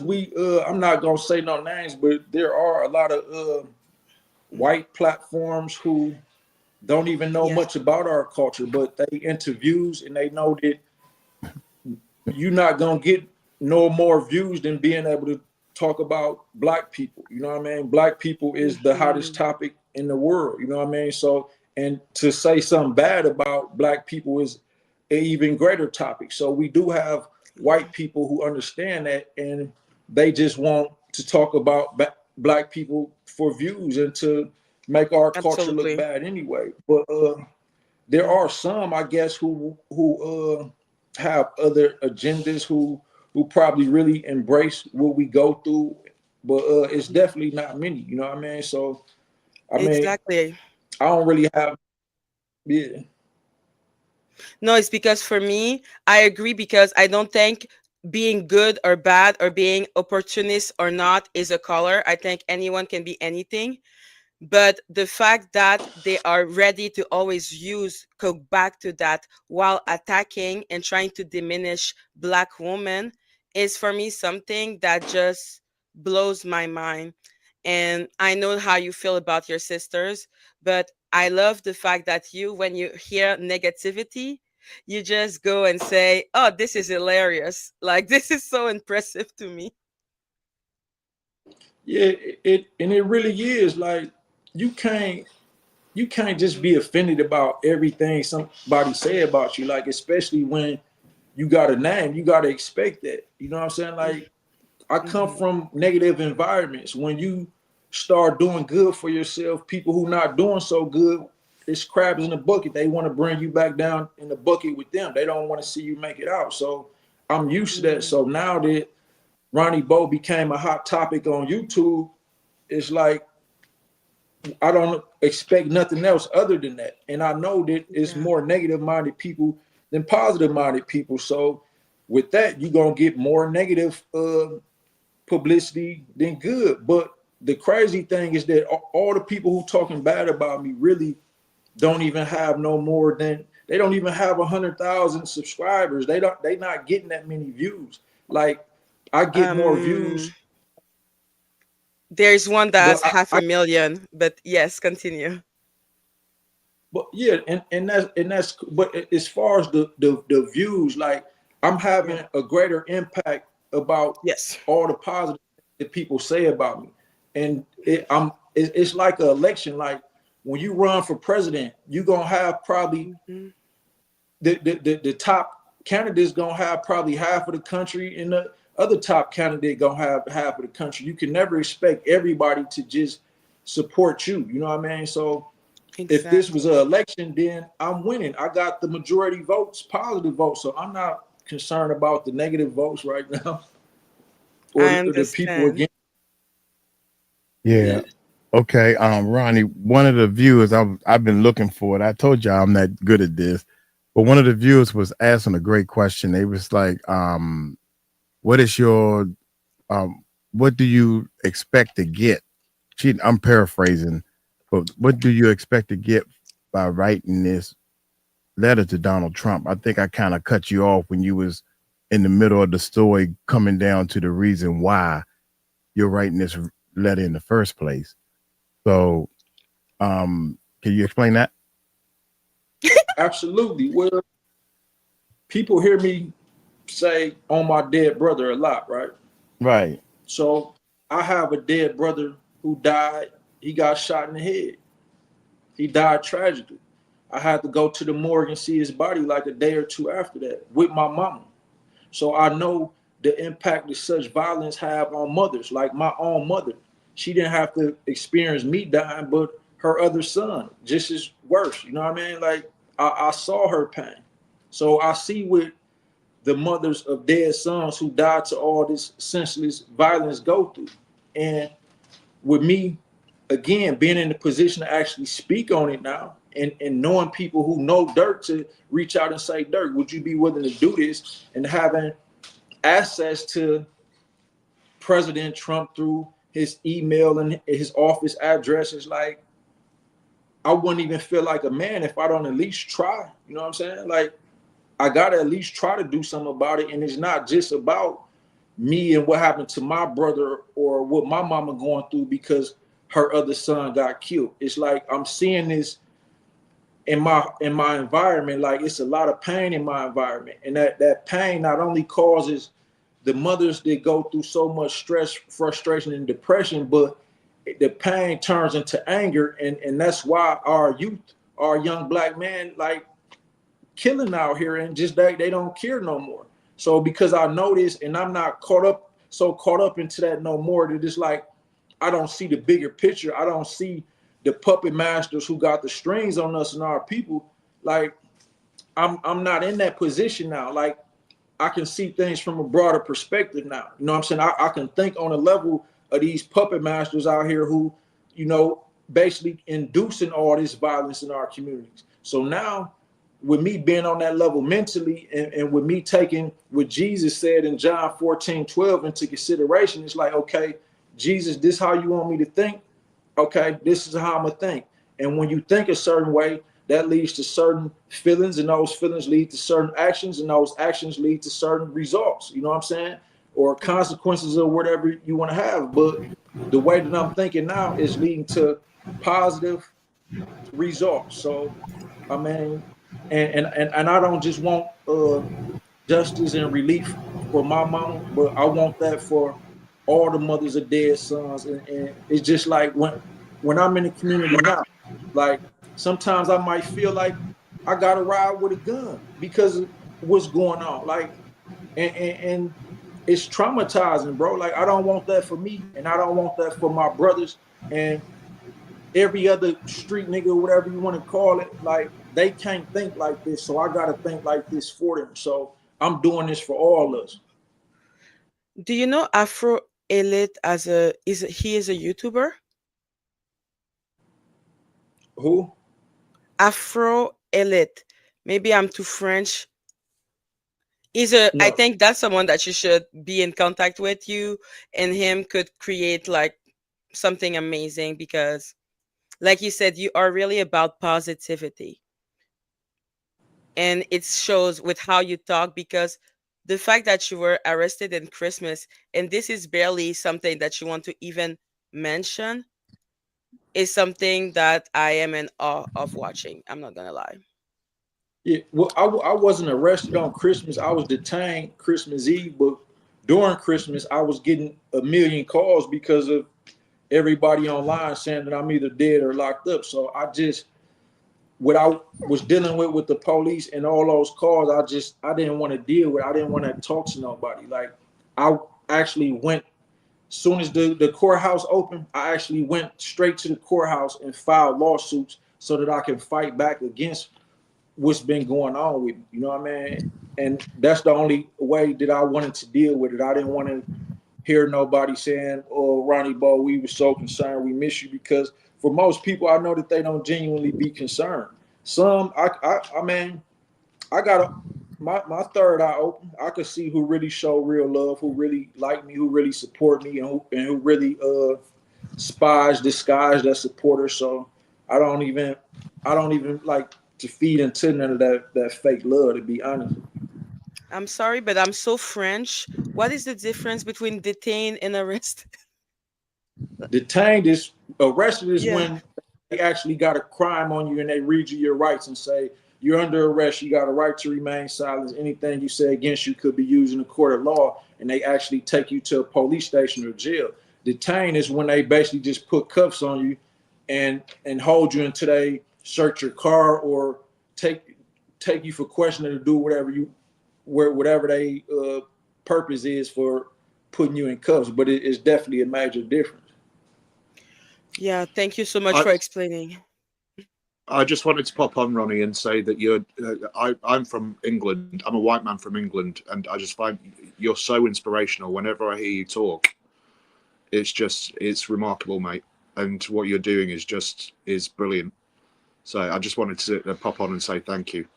we I'm not gonna say no names, but there are a lot of white platforms who don't even know Yes. much about our culture, but they interviews and they know that you're not gonna get no more views than being able to talk about black people. You know what I mean? Black people is the hottest Mhm. topic in the world. You know what I mean? So, and to say something bad about black people is an even greater topic. So we do have Yeah. white people who understand that, and they just want to talk about black people for views and to make our culture look Absolutely. bad anyway. But there are Mhm. some, I guess, who have other agendas who probably really embrace what we go through, but it's Yeah. definitely not many. You know what I mean? So I mean, Exactly. I don't really have. Yeah, No, it's because for me, I agree because I don't think being good or bad or being opportunist or not is a color. I think anyone can be anything. But the fact that they are ready to always go back to that while attacking and trying to diminish black women is for me something that just blows my mind. And I know how you feel about your sisters, but I love the fact that you, when you hear negativity, you just go and say, oh, this is hilarious. Like, this is so impressive to me. yeah, it really is like you can't you can't just be offended about everything somebody say about you. Like especially when you got a name, you got to expect that. You know what I'm saying? Like I come Mm-hmm. from negative environments. When you start doing good for yourself, people who not doing so good, it's crabs in the bucket. They want to bring you back down in the bucket with them. They don't want to see you make it out. So I'm used to that. Mm-hmm. So now that Ronnie Bo became a hot topic on YouTube, it's like I don't expect nothing else other than that. And I know that it's Yeah, more negative minded people than positive minded people. So with that, you're gonna get more negative publicity than good. But the crazy thing is that all the people who talking bad about me really don't even have no more than they don't even have 100,000 subscribers. They not getting that many views. Like I get more um views, there's one but that's half a million, but yes, continue. but yeah, and that's but as far as the views, like I'm Yeah. having a greater impact about Yes. all the positive that people say about me. And it's like an election. Like when you run for president, you're gonna have probably Mhm. the top candidate's gonna have probably half of the country, and the other top candidate gonna have half of the country. You can never expect everybody to just support you. You know what I mean? So if this was an Exactly. election, then I'm winning. I got the majority votes, positive votes. So I'm not concerned about the negative votes right now or I the people understand. against. Yeah. Yeah. Okay. Ronnie, one of the viewers I've been looking for it. I told you I'm that good at this. But one of the viewers was asking a great question. They was like, what is your what do you expect to get? I'm paraphrasing, but what do you expect to get by writing this letter to Donald Trump? I think I kind of cut you off when you was in the middle of the story, coming down to the reason why you're writing this letter in the first place. So, can you explain that? Absolutely. Well, people hear me say on my dead brother a lot, right? Right. So I have a dead brother who died. He got shot in the head. He died tragically. I had to go to the morgue and see his body like a day or two after that with my mama. So I know the impact that such violence have on mothers, like my own mother. She didn't have to experience me dying, but her other son, just as worse. You know what I mean? Like I saw her pain. So I see what the mothers of dead sons who died to all this senseless violence go through. And with me, again, being in the position to actually speak on it now and knowing people who know Durk to reach out and say, Durk, would you be willing to do this? And having access to President Trump through his email and his office address is like, I wouldn't even feel like a man if I don't at least try. You know what I'm saying? Like, I gotta at least try to do something about it. And it's not just about me and what happened to my brother or what my mama going through because her other son got killed. It's like I'm seeing this in my environment. Like it's a lot of pain in my environment, and that pain not only causes the mothers that go through so much stress, frustration, and depression, but the pain turns into anger, and that's why our youth, our young black men, like killing out here, and just they don't care no more. So because I know this, and I'm not caught up into that no more, that it's like I don't see the bigger picture. I don't see the puppet masters who got the strings on us and our people. Like I'm not in that position now. Like I can see things from a broader perspective now. You know what I'm saying? I can think on a level of these puppet masters out here who, you know, basically inducing all this violence in our communities. So now with me being on that level mentally and with me taking what Jesus said in John 14:12 into consideration, it's like, okay, Jesus, this how you want me to think? Okay, this is how I'm gonna think. And when you think a certain way, that leads to certain feelings, and those feelings lead to certain actions, and those actions lead to certain results. You know what I'm saying? Or consequences or whatever you want to have. But the way that I'm thinking now is leading to positive results. So I mean, and I don't just want justice and relief for my mama, but I want that for all the mothers of dead sons. And it's just like when I'm in the community now, like sometimes I might feel like I gotta ride with a gun because of what's going on. Like and it's traumatizing, bro. Like I don't want that for me, and I don't want that for my brothers and every other street nigga, whatever you want to call it. Like they can't think like this, so I gotta think like this for them. So I'm doing this for all of us. Do you know Afro Elite as a he is a YouTuber? Who? Afro Elite. Maybe I'm too French. I No. think that's someone that you should be in contact with. You and him could create like something amazing because like you said, you are really about positivity. And it shows with how you talk because the fact that you were arrested in Christmas and this is barely something that you want to even mention is something that I am in awe of watching. I'm not gonna lie. Yeah, well, I wasn't arrested on Christmas. I was detained Christmas Eve, but during Christmas, I was getting a million calls because of everybody online saying that I'm either dead or locked up. So I just, what I was dealing with the police and all those calls, I didn't want to deal with. I didn't want to talk to nobody. Like I actually went, soon as the courthouse opened, I actually went straight to the courthouse and filed lawsuits so that I can fight back against what's been going on with me. You know what I mean? And that's the only way that I wanted to deal with it. I didn't want to hear nobody saying, "Oh, Ronnie Bo, we were so concerned, we miss you," because for most people, I know that they don't genuinely be concerned. Some, I mean, I got my third eye open. I could see who really show real love, who really like me, who really support me, and who really spies disguise that supporter. So I don't even like to feed into none of that fake love, to be honest. I'm sorry, but I'm so French. What is the difference between detain and arrest? Detained is arrested is Yeah. when they actually got a crime on you and they read you your rights and say you're under arrest. You got a right to remain silent. Anything you say against you could be used in a court of law, and they actually take you to a police station or jail. Detained is when they basically just put cuffs on you and hold you until they search your car or take you for questioning or do whatever they purpose is for putting you in cuffs. But it's definitely a major difference. Yeah, thank you so much I, for explaining. I just wanted to pop on, Ronnie, and say that I'm from England. I'm a white man from England, and I just find you're so inspirational. Whenever I hear you talk, it's remarkable, mate. And what you're doing is brilliant. So I just wanted to pop on and say thank you.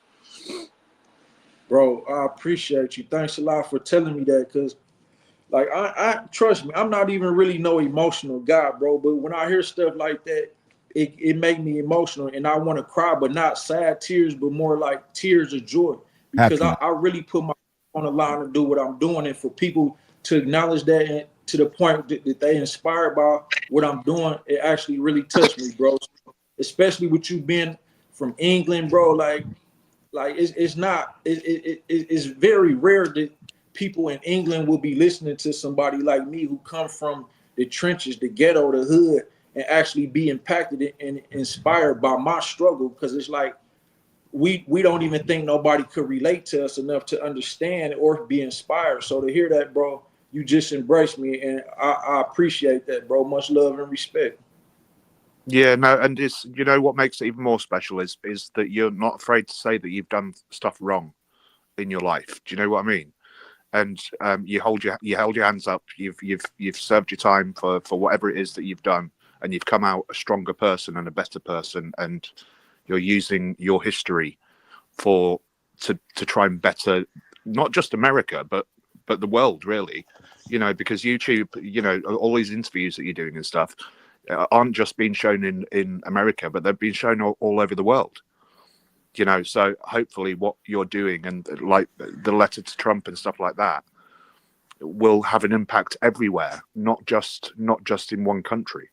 Bro, I appreciate you. Thanks a lot for telling me that, because like I trust me, I'm not even really no emotional guy, bro. But when I hear stuff like that, it make me emotional and I want to cry, but not sad tears, but more like tears of joy. Because Happy. I really put my on the line to do what I'm doing, and for people to acknowledge that and to the point that they inspired by what I'm doing, it actually really touched me, bro. Especially with you being from England, bro. Like it's very rare that people in England will be listening to somebody like me who come from the trenches, the ghetto, the hood, and actually be impacted and inspired by my struggle. Because it's like we don't even think nobody could relate to us enough to understand or be inspired. So to hear that, bro, you just embraced me, and I appreciate that, bro. Much love and respect. Yeah, no, and it's what makes it even more special is that you're not afraid to say that you've done stuff wrong in your life. Do you know what I mean? And you held your hands up. You've served your time for whatever it is that you've done, and you've come out a stronger person and a better person. And you're using your history to try and better not just America, but the world, really. Because YouTube, all these interviews that you're doing and stuff aren't just being shown in America, but they're being shown all over the world. So hopefully what you're doing and like the letter to Trump and stuff like that will have an impact everywhere, not just in one country.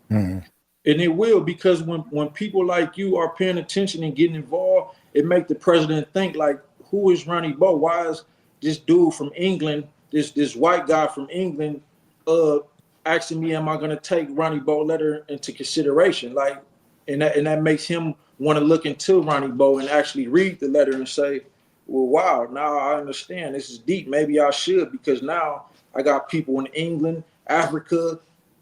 Mm. And it will, because when people like you are paying attention and getting involved, it make the president think like, who is Ronnie Bo? Why is this dude from England, this white guy from England, asking me, am I going to take Ronnie Bo letter into consideration? Like, and that makes him want to look into Ronnie Bo and actually read the letter and say, well, wow, now I understand. This is deep. Maybe I should, because now I got people in England, Africa,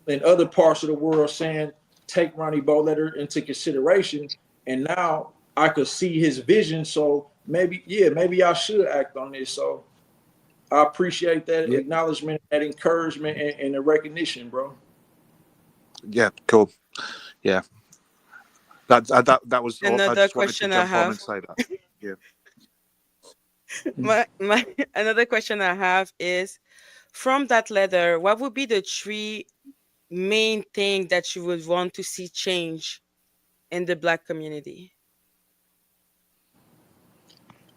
and other parts of the world saying, take Ronnie Bo letter into consideration. And now I could see his vision. So maybe I should act on this. So I appreciate that acknowledgement, that encouragement, and the recognition, bro. Yeah, cool. Yeah, that was all. I Another just wanted to question I jump on have. and say that. Yeah. My another question I have is, from that letter, what would be the three main thing that you would want to see change in the Black community?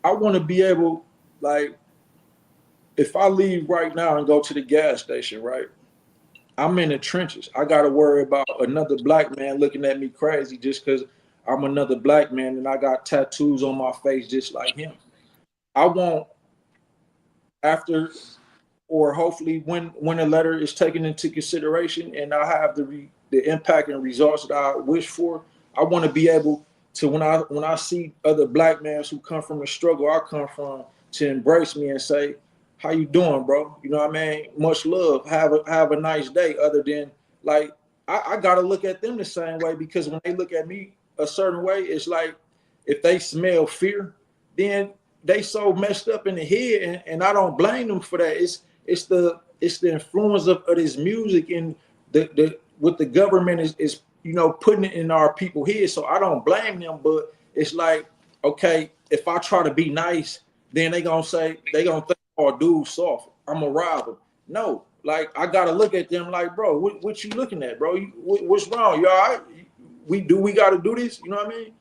I want to be able, like, if I leave right now and go to the gas station, right? I'm in the trenches. I got to worry about another black man looking at me crazy just because I'm another black man and I got tattoos on my face just like him. I want, after, or hopefully when a letter is taken into consideration and I have the impact and results that I wish for, I want to be able to, when I see other black men who come from the struggle I come from, to embrace me and say, how you doing, bro? You know what I mean? Much love. Have a nice day. Other than, like, I gotta look at them the same way, because when they look at me a certain way, it's like if they smell fear, then they so messed up in the head, and I don't blame them for that. It's the influence of this music and the what the government is putting it in our people's heads. So I don't blame them, but it's like, okay, if I try to be nice, then they gonna think, oh, dude, soft. I'm a robber. No, like I gotta look at them like, bro, what you looking at, bro? What's wrong? You all right? We gotta do this. You know what I mean?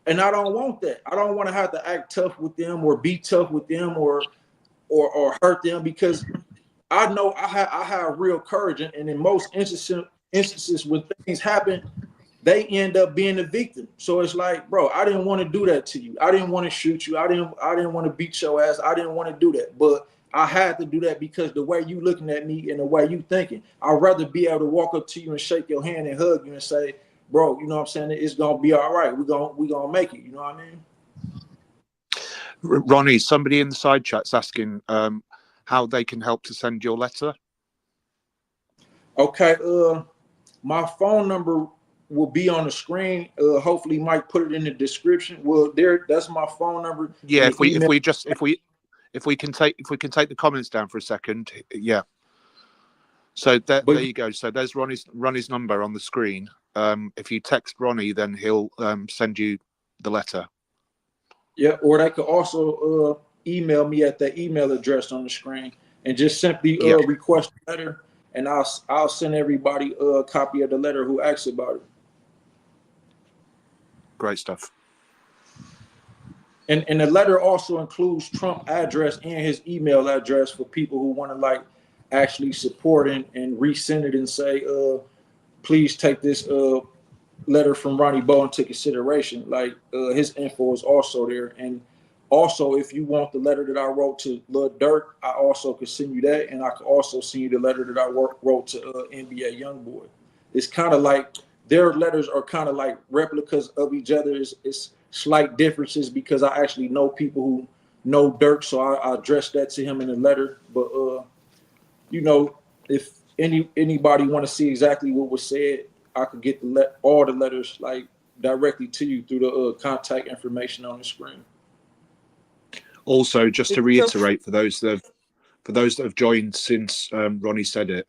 And I don't want that. I don't want to have to act tough with them or be tough with them or hurt them, because I know I have real courage, and in most instances when things happen, they end up being the victim. So it's like, bro, I didn't want to do that to you. I didn't want to shoot you. I didn't want to beat your ass. I didn't want to do that. But I had to do that because the way you looking at me and the way you thinking, I'd rather be able to walk up to you and shake your hand and hug you and say, bro, you know what I'm saying? It's gonna be all right. We're gonna make it. You know what I mean? Ronnie, somebody in the side chat's asking how they can help to send your letter. Okay, my phone number will be on the screen. Hopefully Mike put it in the description. Well, that's my phone number. Yeah, if we can take the comments down for a second. Yeah. So there you go. So there's Ronnie's number on the screen. If you text Ronnie, then he'll send you the letter. Yeah, or they could also email me at the email address on the screen and just simply request a letter, and I'll send everybody a copy of the letter who asks about it. Great stuff. And the letter also includes Trump's address and his email address for people who want to like actually support and resend it and say, please take this letter from Ronnie Bo into consideration. Like his info is also there. And also, if you want the letter that I wrote to Lil Durk, I also could send you that. And I could also send you the letter that I wrote to NBA YoungBoy. It's kind of like their letters are kind of like replicas of each other. It's slight differences because I actually know people who know Durk, so I addressed that to him in a letter. But you know, if anybody want to see exactly what was said, I could get all the letters like directly to you through the contact information on the screen. Also, just to reiterate for those that have joined since Ronnie said it,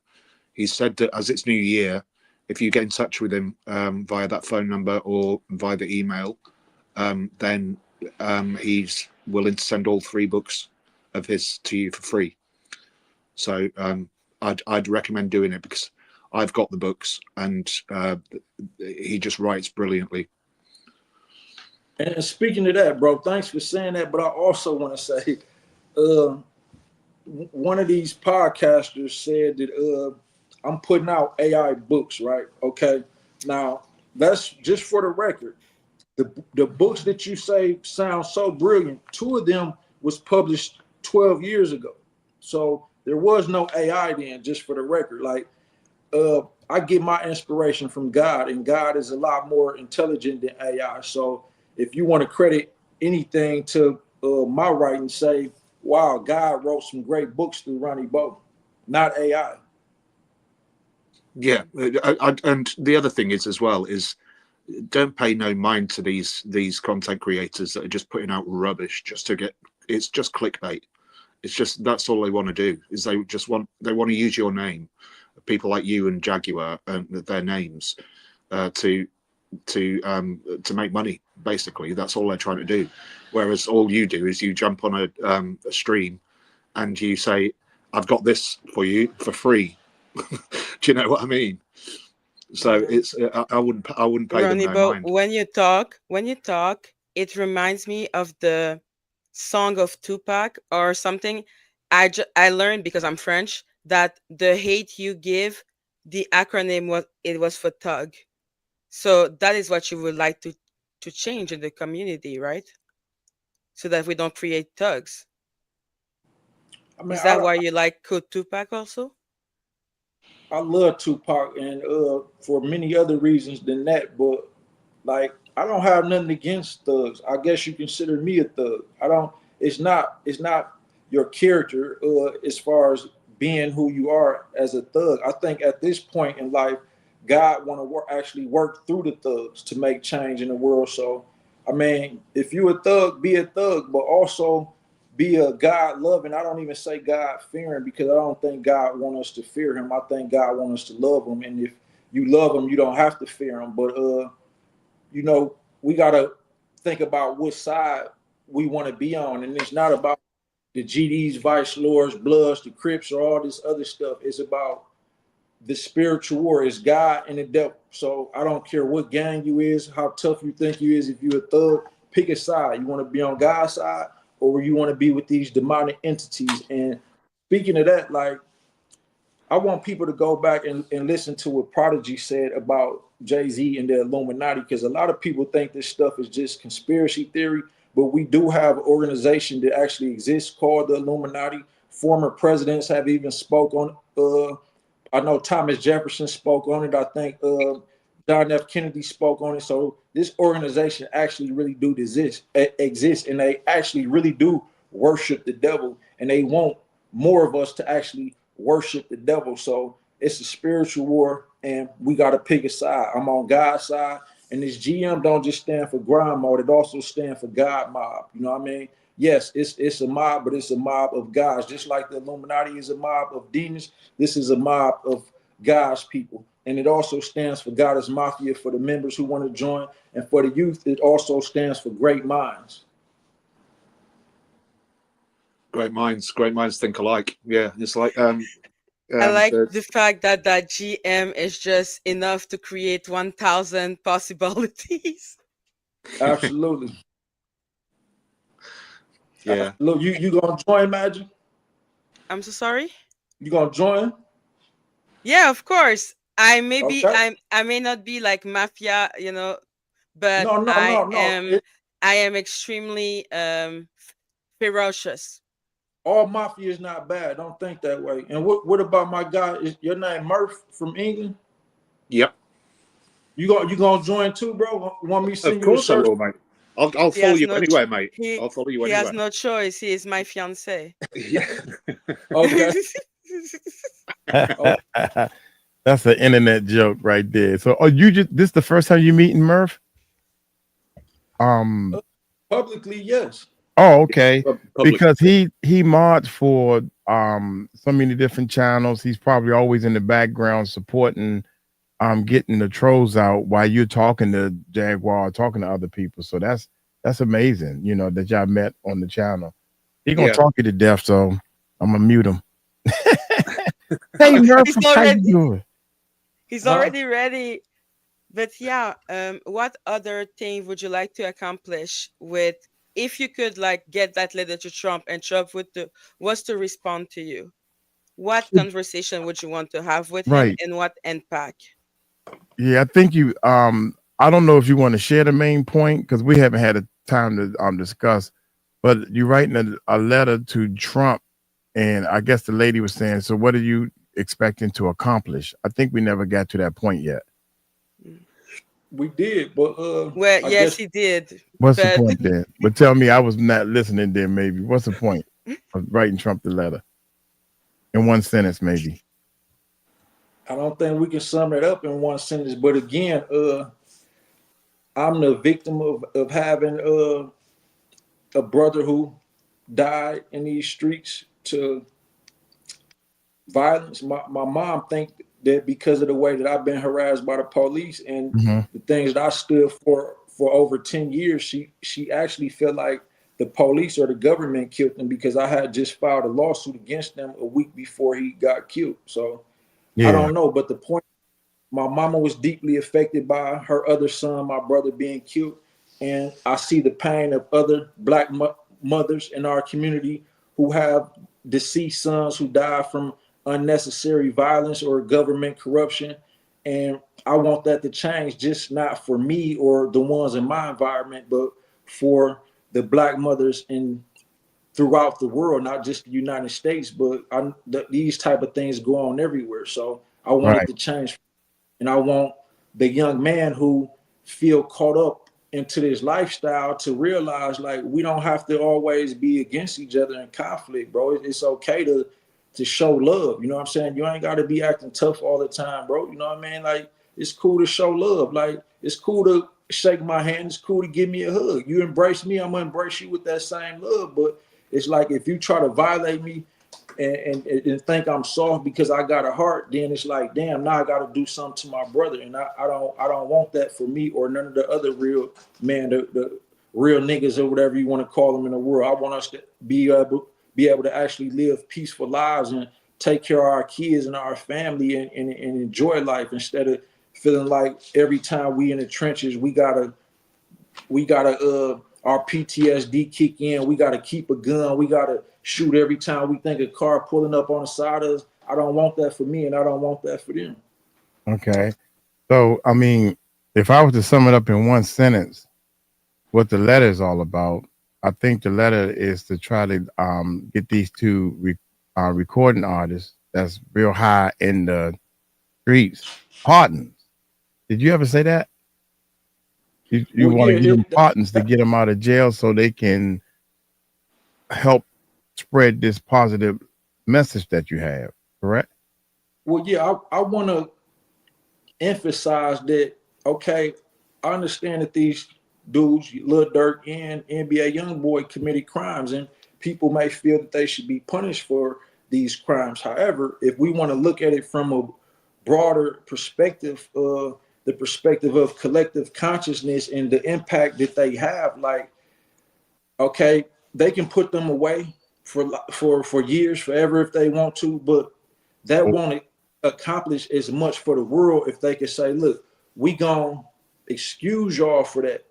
he said that as it's New Year, if you get in touch with him via that phone number or via the email, then he's willing to send all 3 books of his to you for free. So I'd recommend doing it because I've got the books and he just writes brilliantly. And speaking of that, bro, thanks for saying that. But I also want to say, one of these podcasters said that I'm putting out AI books, right? Okay. Now, that's just for the record. The books that you say sound so brilliant, 2 of them was published 12 years ago. So there was no AI then, just for the record. Like, I get my inspiration from God, and God is a lot more intelligent than AI. So if you want to credit anything to my writing, say, wow, God wrote some great books through Ronnie Bo, not AI. Yeah, and the other thing is as well is don't pay no mind to these content creators that are just putting out rubbish just to get. It's just clickbait. It's just that's all they want to do is they want to use your name, people like you and Jaguar and their names, to make money. Basically, that's all they're trying to do. Whereas all you do is you jump on a stream and you say, "I've got this for you for free." Do you know what I mean? So it's I wouldn't pay Ronnie them no Bo, mind. when you talk, it reminds me of the song of Tupac or something. I learned because I'm French that the hate you give, the acronym was for thug. So that is what you would like to change in the community, right? So that we don't create thugs. I mean, Is that why you like Code Tupac also? I love Tupac, and for many other reasons than that. But like, I don't have nothing against thugs. I guess you consider me a thug. I don't. It's not your character as far as being who you are as a thug. I think at this point in life, God want to actually work through the thugs to make change in the world. So, I mean, if you a thug, be a thug, but also be a God loving. I don't even say God fearing because I don't think God wants us to fear him. I think God wants us to love him. And if you love him, you don't have to fear him. But you know, we gotta think about what side we want to be on. And it's not about the GDs, Vice Lords, Bloods, the Crips, or all this other stuff. It's about the spiritual war. Is God and the devil. So I don't care what gang you is, how tough you think you is. If you're a thug, pick a side. You want to be on God's side, or you want to be with these demonic entities. And speaking of that, like, I want people to go back and listen to what Prodigy said about Jay-Z and the Illuminati, because a lot of people think this stuff is just conspiracy theory, but we do have an organization that actually exists called the Illuminati. Former presidents have even spoke on. I know Thomas Jefferson spoke on it. I think John F. Kennedy spoke on it. So this organization actually really do exist, and they actually really do worship the devil, and they want more of us to actually worship the devil. So it's a spiritual war, and we got to pick a side. I'm on God's side, and this GM don't just stand for grind mode. It also stands for God mob. You know what I mean? Yes, it's a mob, but it's a mob of gods. Just like the Illuminati is a mob of demons, this is a mob of God's people. And it also stands for Goddess Mafia for the members who want to join. And for the youth, it also stands for great minds. Great minds think alike. Yeah, it's like I like the fact that that GM is just enough to create 1,000 possibilities. Absolutely. Yeah. Look, you gonna join, Magic? I'm so sorry. You gonna join? Yeah, of course. I may be. Okay. I may not be like mafia, but No. I am extremely ferocious. All mafia is not bad. Don't think that way. And what about my guy? Is your name Murph from England? Yep. You gonna join too, bro? Want me to send Of you course a I search? will, mate. I'll follow you anyway, mate. I'll follow you He anyway. has no choice. He is my fiance. Yeah. Okay. That's an internet joke right there. So, this the first time you meeting Murph? Publicly, yes. Oh, okay. Public. Because he mods for so many different channels. He's probably always in the background supporting getting the trolls out while you're talking to Jaguar, talking to other people. So that's amazing, that y'all met on the channel. He gonna talk you to death, so I'm gonna mute him. Hey Murph, how you doing? He's already ready. But yeah, what other thing would you like to accomplish with, if you could like get that letter to Trump and Trump was to respond to you? What conversation would you want to have with him, and what impact? Yeah, I think you I don't know if you want to share the main point, because we haven't had a time to discuss, but you're writing a letter to Trump, and I guess the lady was saying, so what are you expecting to accomplish? I think we never got to that point yet. We did, but well, yes, he did. What's the point then? But tell me, I was not listening then. Maybe what's the point of writing Trump the letter in one sentence? Maybe I don't think we can sum it up in one sentence. But again, I'm the victim of having a brother who died in these streets to violence. My mom think that because of the way that I've been harassed by the police and the things that I stood for over 10 years, she actually felt like the police or the government killed him, because I had just filed a lawsuit against them a week before he got killed. So I don't know, but the point, my mama was deeply affected by her other son, my brother, being killed. And I see the pain of other Black mothers in our community who have deceased sons who died from unnecessary violence or government corruption. And I want that to change, just not for me or the ones in my environment, but for the Black mothers throughout the world, not just the United States, but these type of things go on everywhere. So I want it to change. And I want the young man who feel caught up into this lifestyle to realize, like, we don't have to always be against each other in conflict, bro. It's okay to show love. You know what I'm saying? You ain't got to be acting tough all the time, bro. You know what I mean? Like, it's cool to show love. Like, it's cool to shake my hand. It's cool to give me a hug. You embrace me, I'm gonna embrace you with that same love. But it's like, if you try to violate me and think I'm soft because I got a heart, then it's like, damn, now I got to do something to my brother, and I don't want that for me or none of the other real men. The real niggas or whatever you want to call them in the world. I want us to be able to actually live peaceful lives and take care of our kids and our family and enjoy life instead of feeling like every time we in the trenches we gotta our PTSD kick in. We gotta keep a gun. We gotta shoot every time we think a car pulling up on the side of us. I don't want that for me, and I don't want that for them. Okay. So, I mean, if I was to sum it up in one sentence, what the letter is all about, I think the letter is to try to get these two recording artists that's real high in the streets pardons. Did you ever say that? You Well, want to yeah, give them pardons to get them out of jail so they can help spread this positive message that you have, correct? well, yeah. I want to emphasize that. Okay, I understand that these dudes, Lil Durk and NBA YoungBoy, committed crimes, and people may feel that they should be punished for these crimes. However, if we want to look at it from a broader perspective, the perspective of collective consciousness and the impact that they have, like, okay, they can put them away for years, forever if they want to, but that won't accomplish as much for the world if they could say, look, we gonna excuse y'all for that.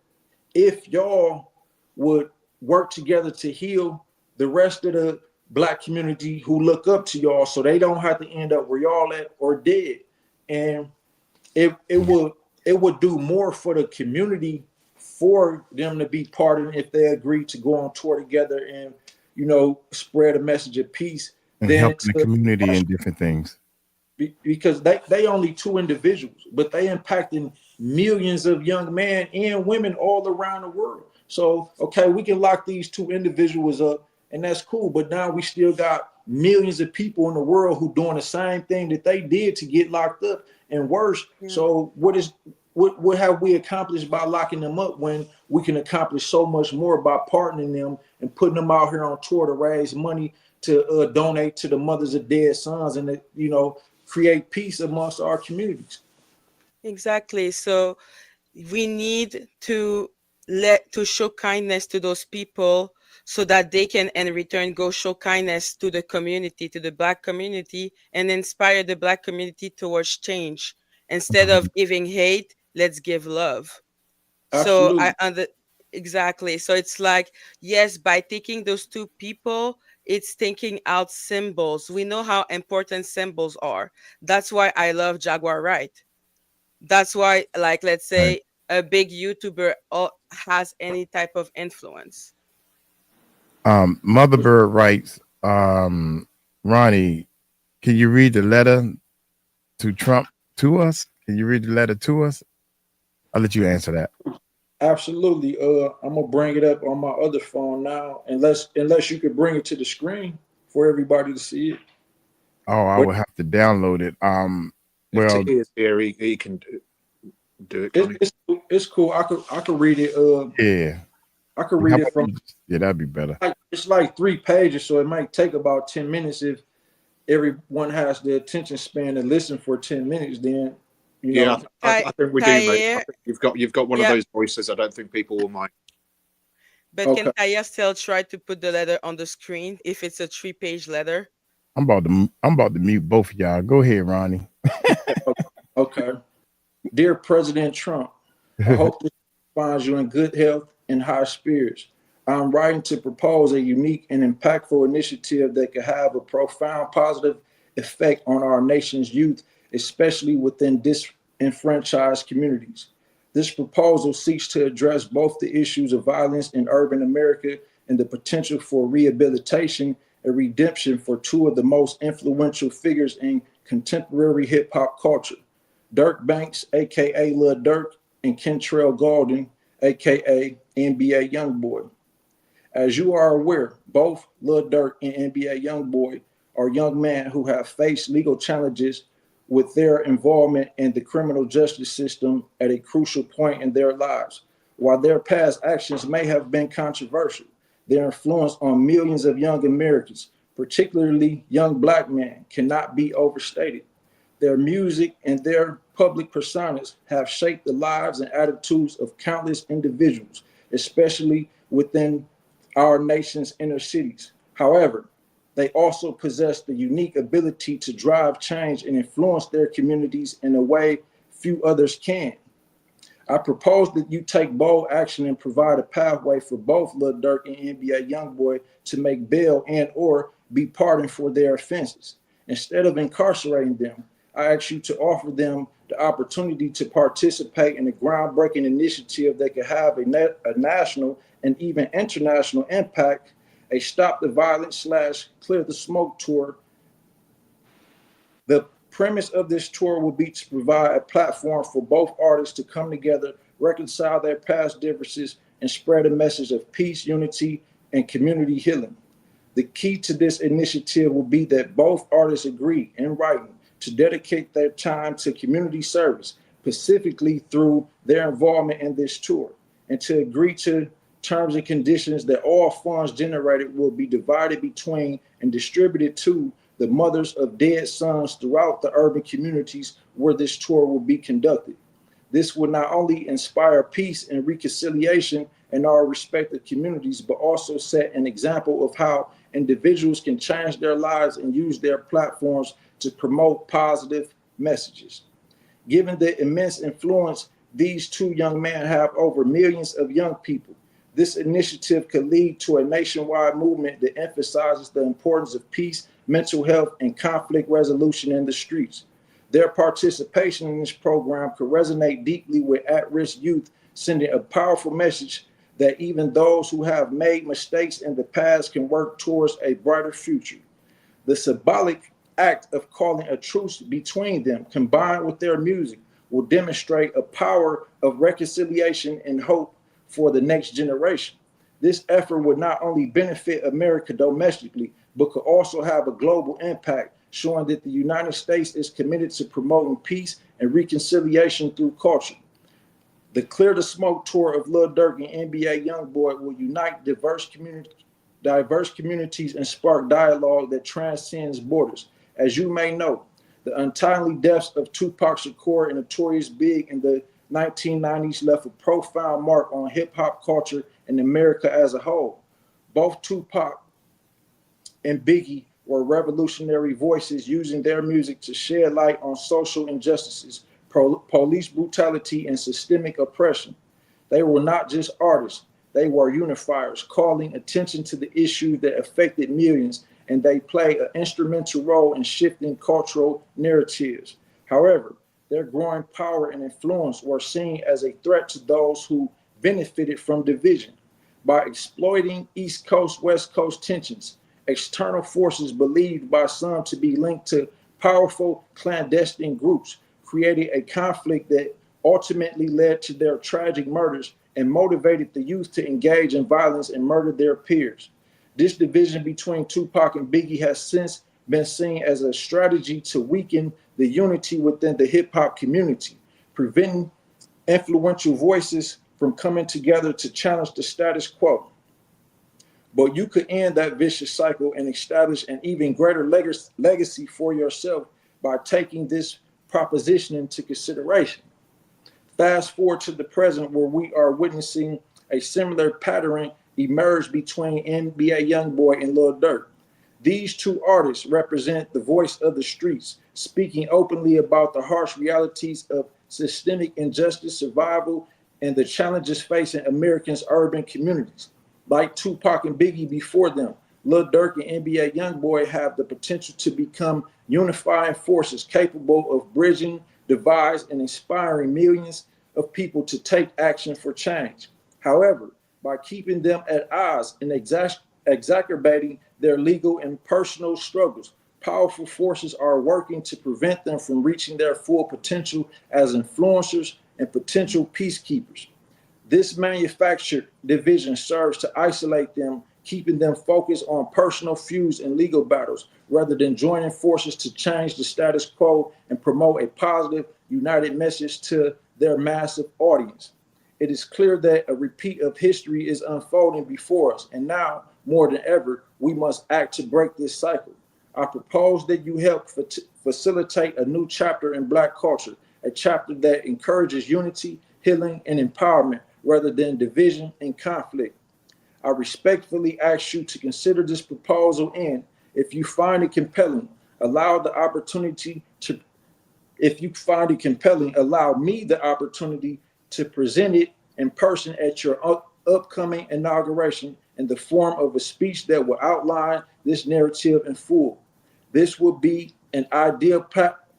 If y'all would work together to heal the rest of the black community who look up to y'all so they don't have to end up where y'all at or dead. And it would do more for the community for them to be pardoned if they agree to go on tour together and, you know, spread a message of peace And than helping the community and different things. because they only two individuals, but they impacting millions of young men and women all around the world. So, okay, we can lock these two individuals up and that's cool. But now we still got millions of people in the world who doing the same thing that they did to get locked up and worse. Yeah. So what have we accomplished by locking them up when we can accomplish so much more by pardoning them and putting them out here on tour to raise money to donate to the mothers of dead sons and, you know, create peace amongst our communities. Exactly. So we need to show kindness to those people so that they can in return go show kindness to the community, to the black community, and inspire the black community towards change. Instead of giving hate, let's give love. So Absolutely. exactly. So it's like, yes, by taking those two people, it's taking out symbols. We know how important symbols are. That's why I love Jaguar Wright. That's why, like, let's Right. say a big YouTuber has any type of influence. Mother Bird writes, Ronnie, can you read the letter to Trump to us? Can you read the letter to us? I'll let you answer that. Absolutely. I'm gonna bring it up on my other phone now, unless you could bring it to the screen for everybody to see it. Oh, I But will have to download it. Well, To his ear, he can do it. Can't he? it's cool. I could read it. yeah. I could How read it about from. you yeah, that'd be better. It's like 3 pages, so it might take about 10 minutes if everyone has the attention span to listen for 10 minutes. Then, you Yeah, know, I think we do, mate. I Kair, think you've got one of yeah, those voices. I don't think people will mind. but can okay. Kaya still try to put the letter on the screen if it's a 3-page letter? I'm about to mute both of y'all. Go ahead, Ronnie. Okay. Dear President Trump, I hope this finds you in good health and high spirits. I'm writing to propose a unique and impactful initiative that could have a profound positive effect on our nation's youth, especially within disenfranchised communities. This proposal seeks to address both the issues of violence in urban America and the potential for rehabilitation and redemption for two of the most influential figures in contemporary hip hop culture. Dirk Banks, aka Lil Durk, and Kentrell Gaulden, aka NBA YoungBoy. As you are aware, both Lil Durk and NBA YoungBoy are young men who have faced legal challenges with their involvement in the criminal justice system at a crucial point in their lives. While their past actions may have been controversial, their influence on millions of young Americans, particularly young black men, cannot be overstated. Their music and their public personas have shaped the lives and attitudes of countless individuals, especially within our nation's inner cities. However, they also possess the unique ability to drive change and influence their communities in a way few others can. I propose that you take bold action and provide a pathway for both Lil Durk and NBA YoungBoy to make bail and or be pardoned for their offenses. Instead of incarcerating them, I ask you to offer them the opportunity to participate in a groundbreaking initiative that could have a national and even international impact, a Stop the Violence / Clear the Smoke tour. The premise of this tour will be to provide a platform for both artists to come together, reconcile their past differences, and spread a message of peace, unity, and community healing. The key to this initiative will be that both artists agree in writing to dedicate their time to community service, specifically through their involvement in this tour, and to agree to terms and conditions that all funds generated will be divided between and distributed to the mothers of dead sons throughout the urban communities where this tour will be conducted. This will not only inspire peace and reconciliation in our respective communities, but also set an example of how individuals can change their lives and use their platforms to promote positive messages. Given the immense influence these two young men have over millions of young people, this initiative could lead to a nationwide movement that emphasizes the importance of peace, mental health, and conflict resolution in the streets. Their participation in this program could resonate deeply with at-risk youth, sending a powerful message that even those who have made mistakes in the past can work towards a brighter future. The symbolic act of calling a truce between them, combined with their music, will demonstrate a power of reconciliation and hope for the next generation. This effort would not only benefit America domestically, but could also have a global impact, showing that the United States is committed to promoting peace and reconciliation through culture. The Clear the Smoke tour of Lil Durk and NBA YoungBoy will unite diverse communities and spark dialogue that transcends borders. As you may know, the untimely deaths of Tupac Shakur and Notorious Big in the 1990s left a profound mark on hip-hop culture and America as a whole. Both Tupac and Biggie were revolutionary voices using their music to shed light on social injustices, police brutality, and systemic oppression. They were not just artists, they were unifiers, calling attention to the issues that affected millions, and they played an instrumental role in shifting cultural narratives. However, their growing power and influence were seen as a threat to those who benefited from division. By exploiting East Coast, West Coast tensions, external forces believed by some to be linked to powerful clandestine groups created a conflict that ultimately led to their tragic murders and motivated the youth to engage in violence and murder their peers. This division between Tupac and Biggie has since been seen as a strategy to weaken the unity within the hip-hop community, preventing influential voices from coming together to challenge the status quo. But you could end that vicious cycle and establish an even greater legacy for yourself by taking this proposition into consideration. Fast forward to the present, where we are witnessing a similar pattern emerge between NBA YoungBoy and Lil Durk. These two artists represent the voice of the streets, speaking openly about the harsh realities of systemic injustice, survival, and the challenges facing Americans' urban communities. Like Tupac and Biggie before them, Lil Durk and NBA YoungBoy have the potential to become unifying forces capable of bridging divides and inspiring millions of people to take action for change. However, by keeping them at odds and exacerbating their legal and personal struggles, powerful forces are working to prevent them from reaching their full potential as influencers and potential peacekeepers. This manufactured division serves to isolate them, keeping them focused on personal feuds and legal battles, rather than joining forces to change the status quo and promote a positive, united message to their massive audience. It is clear that a repeat of history is unfolding before us, and now, more than ever, we must act to break this cycle. I propose that you help facilitate a new chapter in Black culture, a chapter that encourages unity, healing, and empowerment, rather than division and conflict. I respectfully ask you to consider this proposal and, if you find it compelling, allow the opportunity to if you find it compelling, allow me the opportunity to present it in person at your upcoming inauguration in the form of a speech that will outline this narrative in full. This will be an ideal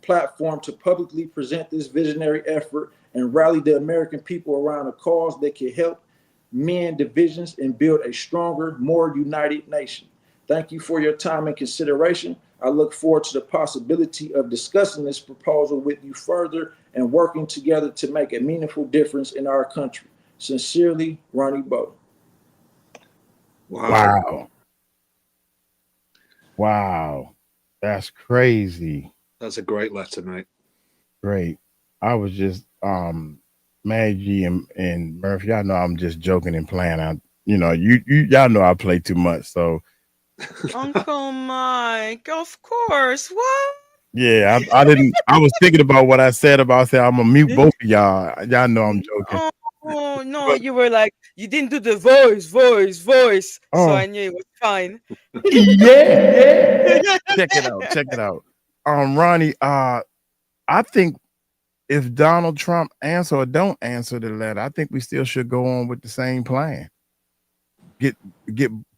platform to publicly present this visionary effort and rally the American people around a cause that can help mend divisions and build a stronger, more united nation. Thank you for your time and consideration. I look forward to the possibility of discussing this proposal with you further and working together to make a meaningful difference in our country. Sincerely, Ronnie Bo. Wow. Wow. That's crazy. That's a great letter, mate. Great. I was just Maggie and Murphy, y'all know I'm just joking and playing. Y'all know I play too much, so Uncle Mike, of course. What? yeah, I didn't. I was thinking about what I said about. I said I'm gonna mute both of y'all. Y'all know I'm joking. Oh no, But you were like, you didn't do the voice. So I oh knew it was fine. yeah, check it out. Check it out. Ronnie. I think if Donald Trump answer or don't answer the letter, I think we still should go on with the same plan. Get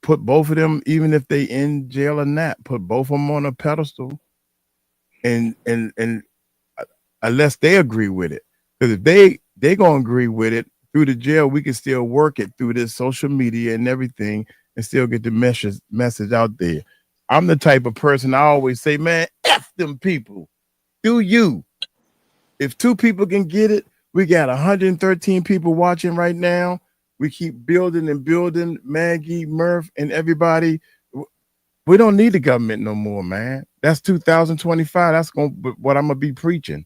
put both of them, even if they in jail or not, put both of them on a pedestal, and unless they agree with it, because if they gonna agree with it through the jail, we can still work it through this social media and everything, and still get the message out there. I'm the type of person I always say, man, F them people. Do you? If 2 people can get it, we got 113 people watching right now. We keep building and building. Maggie, Murph, and everybody. We don't need the government no more, man. That's 2025. That's what I'm gonna be preaching.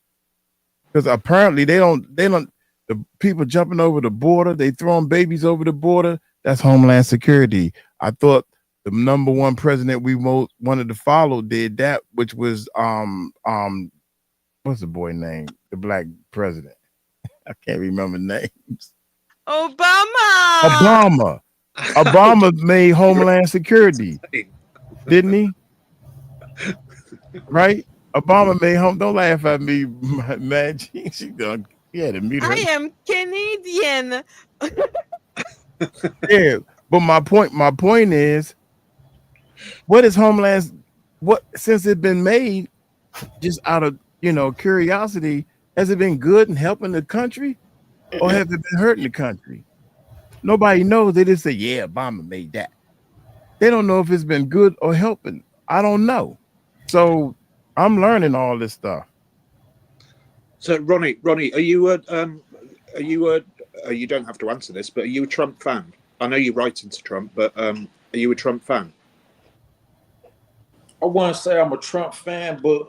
Because apparently they don't. The people jumping over the border, they throwing babies over the border. That's Homeland Security. I thought the number one president we most wanted to follow did that, which was what's the boy name? The black president. I can't remember names. Obama. Obama made Homeland Security, didn't he? Right? Obama made home. Don't laugh at me, man. She done. Yeah, to mute her. I am Canadian. Yeah, but my point is, what is Homeland? What since it's been made, just out of curiosity, has it been good and helping the country, or have it been hurting the country? Nobody knows. They just say, "Yeah, Obama made that." They don't know if it's been good or helping. I don't know. So I'm learning all this stuff. So Ronnie, are you you don't have to answer this, but are you a Trump fan? I know you're writing to Trump, but are you a Trump fan? I wouldn't say I'm a Trump fan, but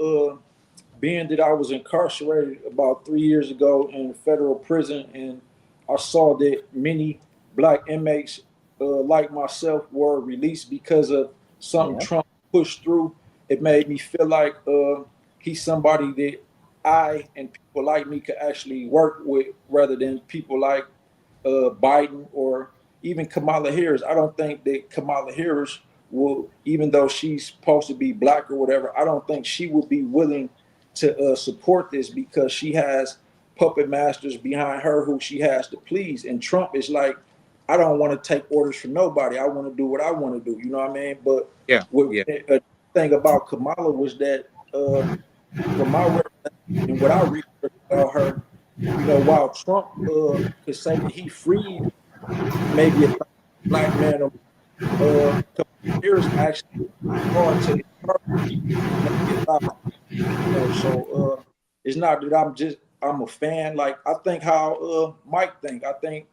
being that I was incarcerated about 3 years ago in federal prison, and I saw that many black inmates like myself were released because of something Trump pushed through, it made me feel like he's somebody that I and people like me could actually work with, rather than people like Biden or even Kamala Harris. I don't think that Kamala Harris will, even though she's supposed to be black or whatever, I don't think she would be willing to support this, because she has puppet masters behind her who she has to please. And Trump is like, I don't want to take orders from nobody. I want to do what I want to do. You know what I mean? But a thing about Kamala was that from my recollection and what I researched about her, while Trump could say that he freed maybe a black man, Harris actually hard to incarcerate maybe 1,000. So it's not that I'm a fan. Like, I think how Mike think. I think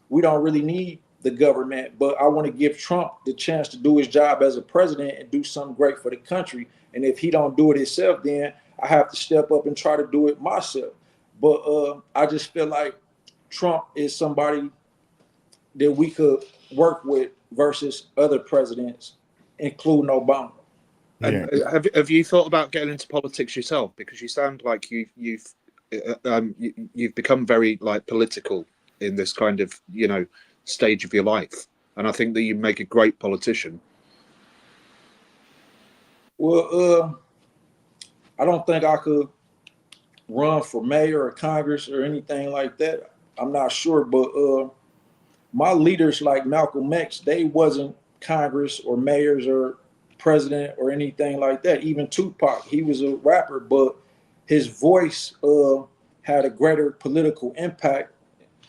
we don't really need the government, but I want to give Trump the chance to do his job as a president and do something great for the country. And if he don't do it himself, then I have to step up and try to do it myself. But I just feel like Trump is somebody that we could work with versus other presidents, including Obama. And have you thought about getting into politics yourself? Because you sound like you've become very like political in this kind of, you know, stage of your life. And I think that you make a great politician. Well, I don't think I could run for mayor or Congress or anything like that. I'm not sure, but my leaders like Malcolm X, they wasn't Congress or mayors or president or anything like that. Even Tupac, he was a rapper, but his voice had a greater political impact.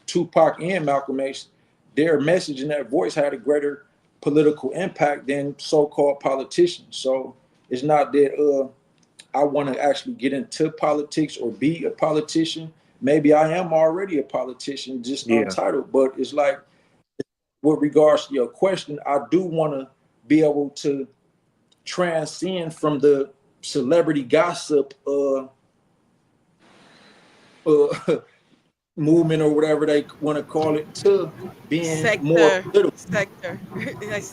Tupac and Malcolm X, their message in that voice had a greater political impact than so-called politicians. So it's not that I want to actually get into politics or be a politician. Maybe I am already a politician, just untitled. But it's like, with regards to your question, I do want to be able to transcend from the celebrity gossip movement or whatever they want to call it to being more political. Sector. I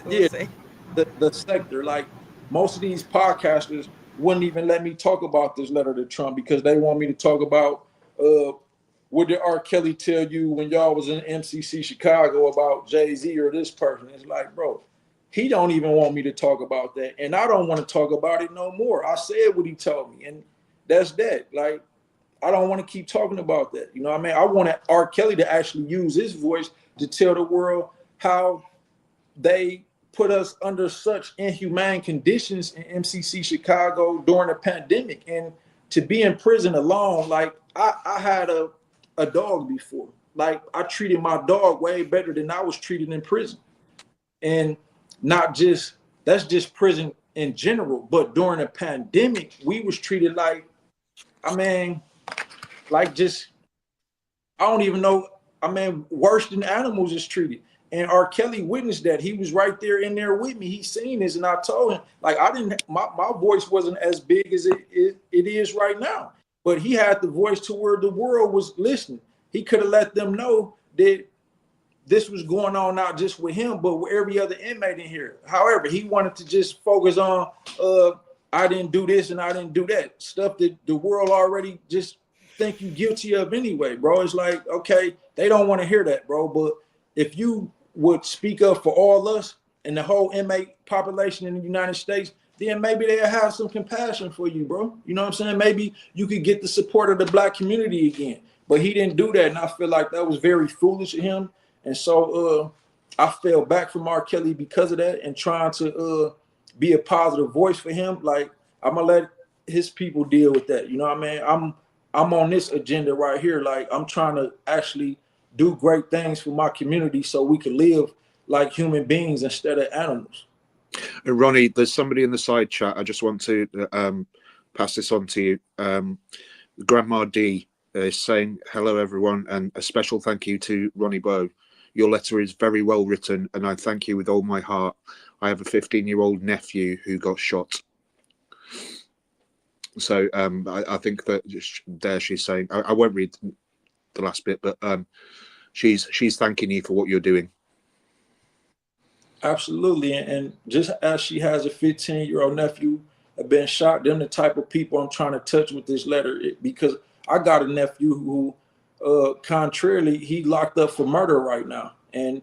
will Yeah, say. the sector. Like most of these podcasters wouldn't even let me talk about this letter to Trump because they want me to talk about what did R. Kelly tell you when y'all was in MCC Chicago about Jay-Z or this person? It's like, bro, he don't even want me to talk about that. And I don't want to talk about it no more. I said what he told me, and that's that. Like, I don't want to keep talking about that. You know what I mean? I want R. Kelly to actually use his voice to tell the world how they put us under such inhumane conditions in MCC Chicago during the pandemic. And to be in prison alone, like I had a dog before. Like I treated my dog way better than I was treated in prison. And not just, that's just prison in general, but during the pandemic, we was treated like, I mean, like just, I don't even know, I mean, worse than animals is treated. And R. Kelly witnessed that. He was right there in there with me. He seen this, and I told him, like, I didn't, my voice wasn't as big as it is right now. But he had the voice to where the world was listening. He could have let them know that this was going on not just with him, but with every other inmate in here. However, he wanted to just focus on, I didn't do this and I didn't do that. Stuff that the world already just think you guilty of anyway, bro. It's like, okay, they don't want to hear that, bro. But if you would speak up for all us and the whole inmate population in the United States, then maybe they'll have some compassion for you, bro. You know what I'm saying? Maybe you could get the support of the Black community again. But he didn't do that, and I feel like that was very foolish of him. And so I fell back from R. Kelly because of that, and trying to be a positive voice for him. Like, I'm gonna let his people deal with that. You know what I mean? I'm on this agenda right here. Like, I'm trying to actually do great things for my community so we can live like human beings instead of animals. Ronnie, there's somebody in the side chat. I just want to pass this on to you. Grandma D is saying, hello, everyone, and a special thank you to Ronnie Bowe. Your letter is very well written, and I thank you with all my heart. I have a 15-year-old nephew who got shot. So I think that there she's saying, I won't read the last bit, but she's thanking you for what you're doing. Absolutely. And just as she has a 15-year-old nephew have been shot, them the type of people I'm trying to touch with this letter, because I got a nephew who, contrarily, he locked up for murder right now. And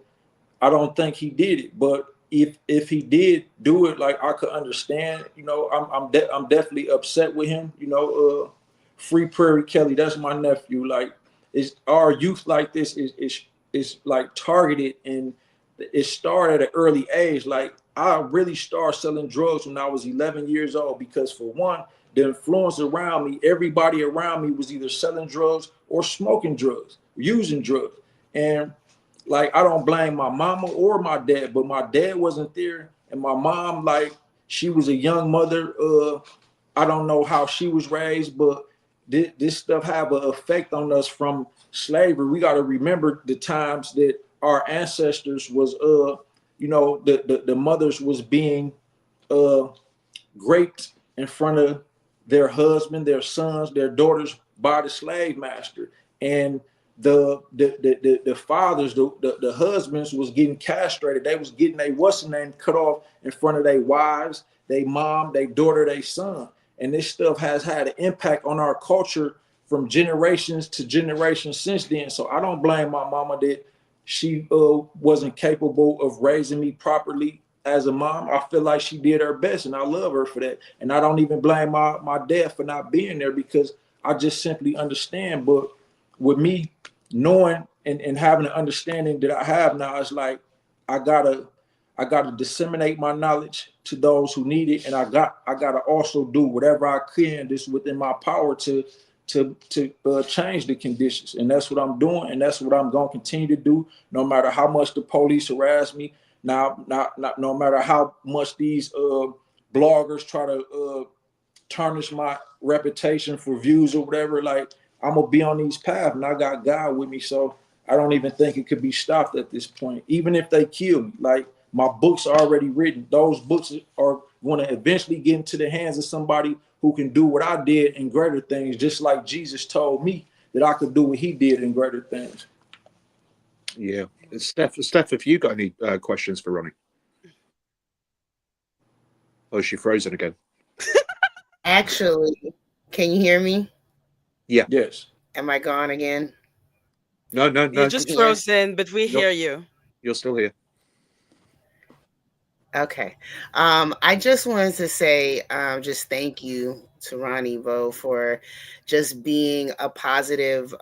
I don't think he did it. But if he did do it, like, I could understand, you know, I'm definitely upset with him. You know, Free Prairie Kelly, that's my nephew. Like, is our youth like this is like targeted, and it started at an early age. Like, I really started selling drugs when I was 11 years old because, for one, the influence around me, everybody around me was either selling drugs or smoking drugs, using drugs. And like, I don't blame my mama or my dad, but my dad wasn't there. And my mom, like, she was a young mother. I don't know how she was raised, but this stuff have an effect on us from slavery. We got to remember the times that our ancestors was, you know, the mothers was being raped in front of their husband, their sons, their daughters by the slave master. And the fathers, the husbands was getting castrated. They was getting a what's the name cut off in front of their wives, their mom, their daughter, their son. And this stuff has had an impact on our culture from generations to generations since then. So I don't blame my mama that she wasn't capable of raising me properly as a mom. I feel like she did her best, and I love her for that. And I don't even blame my dad for not being there, because I just simply understand. But with me knowing and having an understanding that I have now, it's like I gotta disseminate my knowledge to those who need it, and I gotta also do whatever I can that's within my power to change the conditions. And that's what I'm doing, and that's what I'm gonna continue to do, no matter how much the police harass me. Now, no matter how much these bloggers try to tarnish my reputation for views or whatever. Like, I'm gonna be on these paths, and I got God with me, so I don't even think it could be stopped at this point. Even if they kill me, like, my books are already written. Those books are going to eventually get into the hands of somebody who can do what I did in greater things, just like Jesus told me that I could do what he did in greater things. Yeah. Steph, have you got any questions for Ronnie? Oh, is she frozen again? Actually, can you hear me? Yeah. Yes. Am I gone again? No. You're just frozen, but we hear you. You're still here. Okay. I just wanted to say just thank you to Ronnie Vo for just being a positive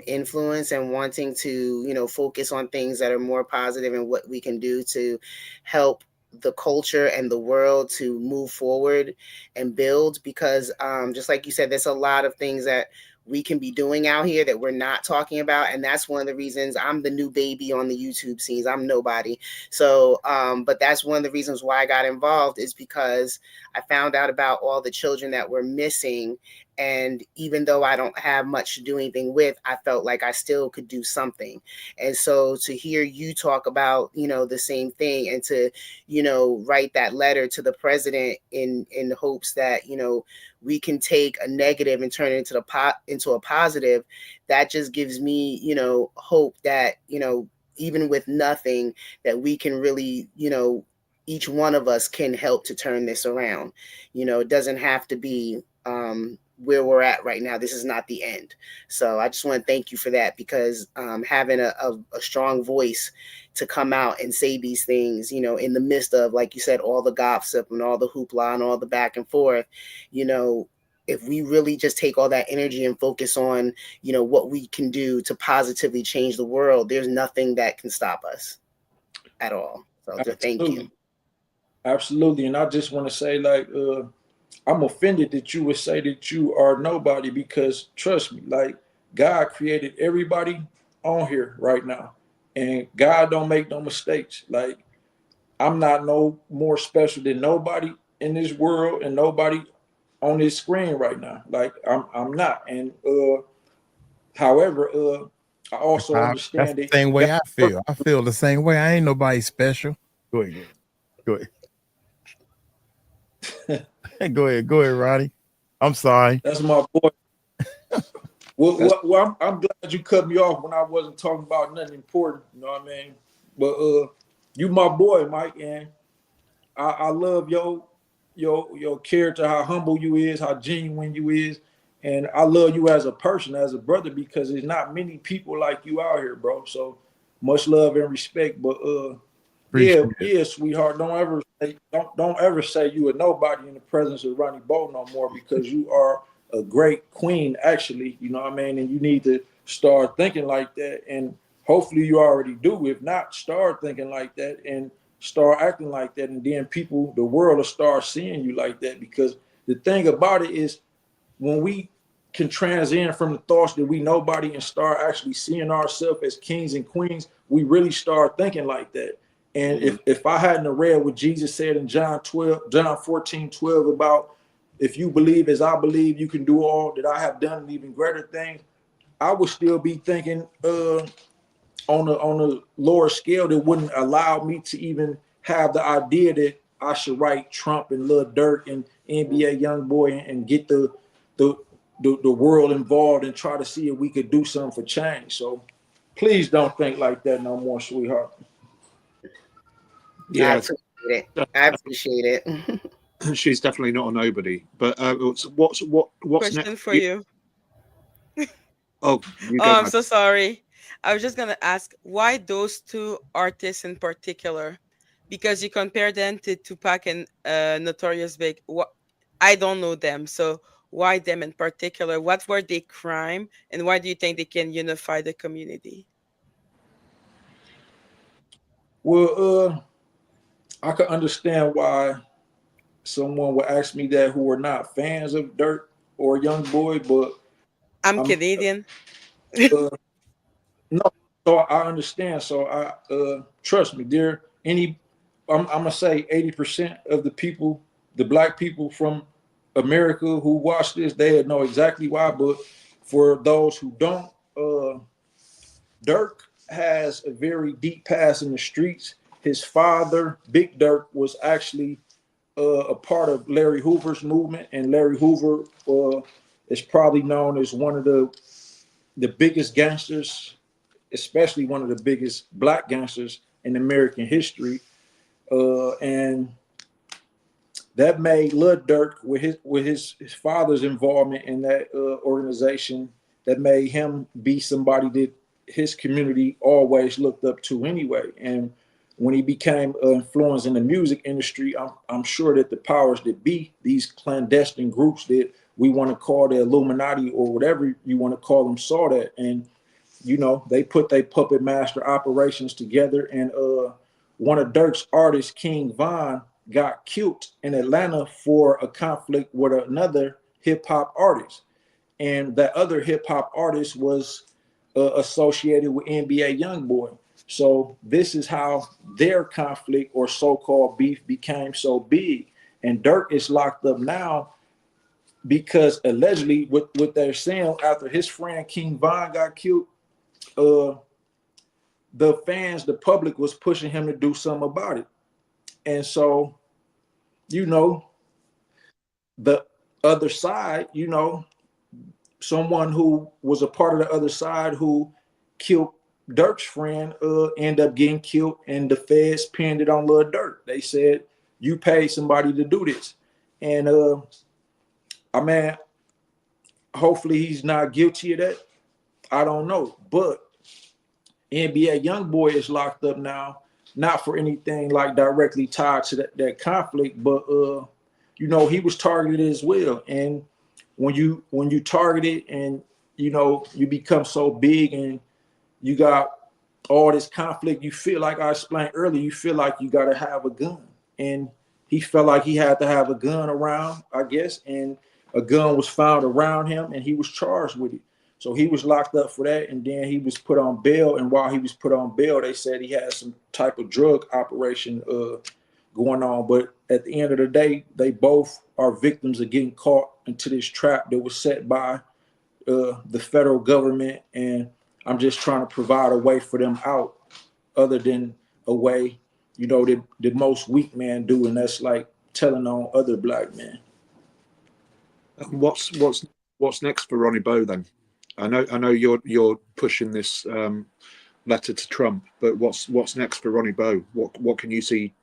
influence and wanting to, focus on things that are more positive and what we can do to help the culture and the world to move forward and build. Because just like you said, there's a lot of things that we can be doing out here that we're not talking about. And that's one of the reasons I'm the new baby on the YouTube scenes. I'm nobody. So, but that's one of the reasons why I got involved, is because I found out about all the children that were missing. And even though I don't have much to do anything with, I felt like I still could do something. And so to hear you talk about, the same thing, and to, write that letter to the president in hopes that, we can take a negative and turn it into a positive, that just gives me, hope that, even with nothing, that we can really, each one of us can help to turn this around. It doesn't have to be where we're at right now. This is not the end. So I just want to thank you for that, because having a strong voice to come out and say these things, in the midst of, like you said, all the gossip and all the hoopla and all the back and forth, if we really just take all that energy and focus on, what we can do to positively change the world, there's nothing that can stop us at all. So thank you. Absolutely. And I just want to say, like, I'm offended that you would say that you are nobody, because trust me, like, God created everybody on here right now, and God don't make no mistakes. Like, I'm not no more special than nobody in this world and nobody on this screen right now. Like, I'm not. And however, I also That's understand the that same way I feel. I feel the same way. I ain't nobody special. Go ahead. Go ahead, Ronnie. I'm sorry. That's my boy. Well, I'm glad you cut me off when I wasn't talking about nothing important. You know what I mean? But you my boy, Mike, and I love your character, how humble you is, how genuine you is, and I love you as a person, as a brother, because there's not many people like you out here, bro. So much love and respect. But yeah, sweetheart, don't ever say you a nobody in the presence of Ronnie Bo no more, because you are a great queen, actually. You know what I mean? And you need to start thinking like that. And hopefully you already do. If not, start thinking like that and start acting like that. And then people, the world will start seeing you like that. Because the thing about it is, when we can transcend from the thoughts that we nobody and start actually seeing ourselves as kings and queens, we really start thinking like that. And if I hadn't read what Jesus said in John 14:12 about, if you believe as I believe, you can do all that I have done and even greater things, I would still be thinking on a lower scale that wouldn't allow me to even have the idea that I should write Trump and Lil Durk and NBA YoungBoy and get the world involved and try to see if we could do something for change. So please don't think like that no more, sweetheart. Yeah, I appreciate it. She's definitely not a nobody. But what's Question next for you. Oh, you Oh, go, I'm man. so sorry. I was just gonna ask why those two artists in particular, because you compare them to Tupac and Notorious Big. What I don't know them, so why them in particular? What were they crime, and why do you think they can unify the community? Well, I can understand why someone would ask me that who are not fans of Dirt or Young Boy, but I'm I'm Canadian. uh, no. So I understand. So I trust me. There any, I'm gonna say 80% of the people, the black people from America who watch this, they know exactly why. But for those who don't, Dirk has a very deep past in the streets. His father, Big Dirk, was actually a part of Larry Hoover's movement, and Larry Hoover is probably known as one of the biggest gangsters, especially one of the biggest black gangsters in American history. And that made Lil Durk with his father's involvement in that organization. That made him be somebody that his community always looked up to anyway. And when he became influenced in the music industry, I'm sure that the powers that be, these clandestine groups that we want to call the Illuminati or whatever you want to call them, saw that. And they put their puppet master operations together, and one of Dirk's artists, King Von, got killed in Atlanta for a conflict with another hip hop artist, and that other hip hop artist was associated with NBA YoungBoy. So this is how their conflict or so-called beef became so big, and Dirk is locked up now because allegedly, what they're saying, after his friend King Von got killed, uh, the fans, the public was pushing him to do something about it. And so, you know, the other side, someone who was a part of the other side who killed Dirk's friend ended up getting killed, and the feds pinned it on Lil Durk. They said, you paid somebody to do this. And I mean, hopefully he's not guilty of that. I don't know. But NBA YoungBoy is locked up now, not for anything like directly tied to that conflict, but he was targeted as well. And when you targeted and you become so big and you got all this conflict, you feel like I explained earlier, you feel like you got to have a gun. And he felt like he had to have a gun around, I guess, and a gun was found around him and he was charged with it. So he was locked up for that, and then he was put on bail. And while he was put on bail, they said he had some type of drug operation going on. But at the end of the day, they both are victims of getting caught into this trap that was set by the federal government. And I'm just trying to provide a way for them out, other than a way, that most weak men do, and that's like telling on other black men. And what's next for Ronnie Bow then? I know you're pushing this letter to Trump, but what's next for Ronnie Bow? What can you see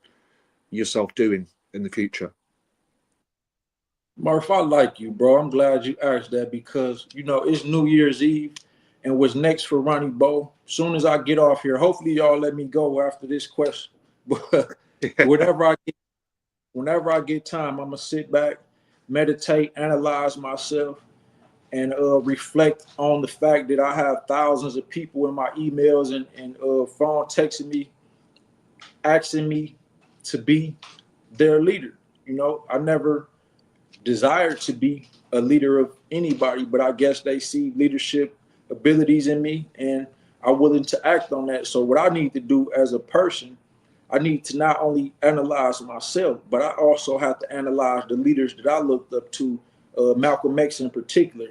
yourself doing in the future? Murph, I like you, bro. I'm glad you asked that because it's New Year's Eve, and what's next for Ronnie Bow? Soon as I get off here, hopefully y'all let me go after this question. But whenever I get time, I'm gonna sit back, meditate, analyze myself, and reflect on the fact that I have thousands of people in my emails and phone texting me, asking me to be their leader. I never desired to be a leader of anybody, but I guess they see leadership abilities in me and are willing to act on that. So what I need to do as a person, I need to not only analyze myself, but I also have to analyze the leaders that I looked up to, Malcolm X in particular.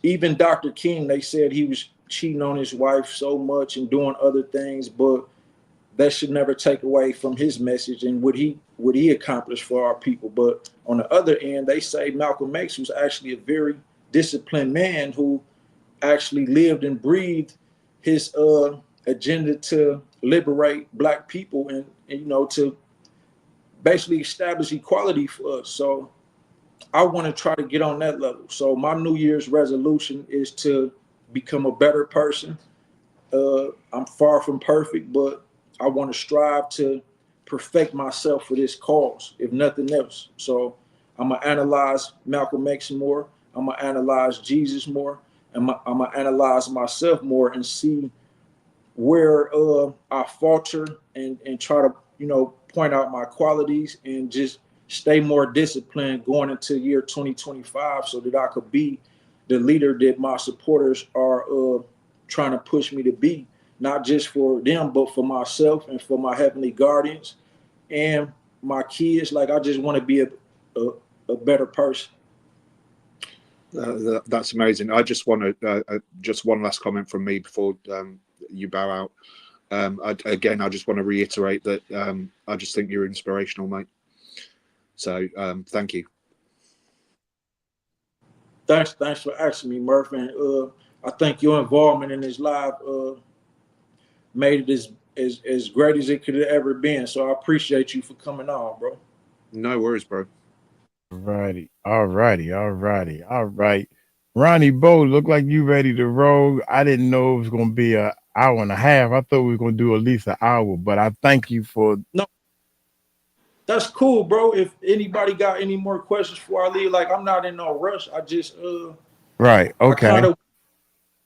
Even Dr. King, they said he was cheating on his wife so much and doing other things, but that should never take away from his message and what he accomplished for our people. But on the other end, they say Malcolm X was actually a very disciplined man who actually lived and breathed his agenda to liberate black people and to basically establish equality for us. So I want to try to get on that level. So my New Year's resolution is to become a better person. I'm far from perfect, but I want to strive to perfect myself for this cause, if nothing else. So I'm gonna analyze Malcolm X more. I'm gonna analyze Jesus more, and I'm gonna analyze myself more and see where I falter and try to point out my qualities and just stay more disciplined going into year 2025 so that I could be the leader that my supporters are trying to push me to be, not just for them but for myself and for my heavenly guardians and my kids. Like I just want to be a better person. That's amazing. I just want to just one last comment from me before you bow out. I just want to reiterate that I just think you're inspirational, mate. So thank you. Thanks for asking me, Murph. And I think your involvement in this live made it as great as it could have ever been. So I appreciate you for coming on, bro. No worries, bro. All right. Ronnie Bo, look like you ready to roll. I didn't know it was gonna be an hour and a half. I thought we were gonna do at least an hour, but I thank you for No. That's cool, bro. If anybody got any more questions before I leave, like I'm not in no rush. I just right. Okay.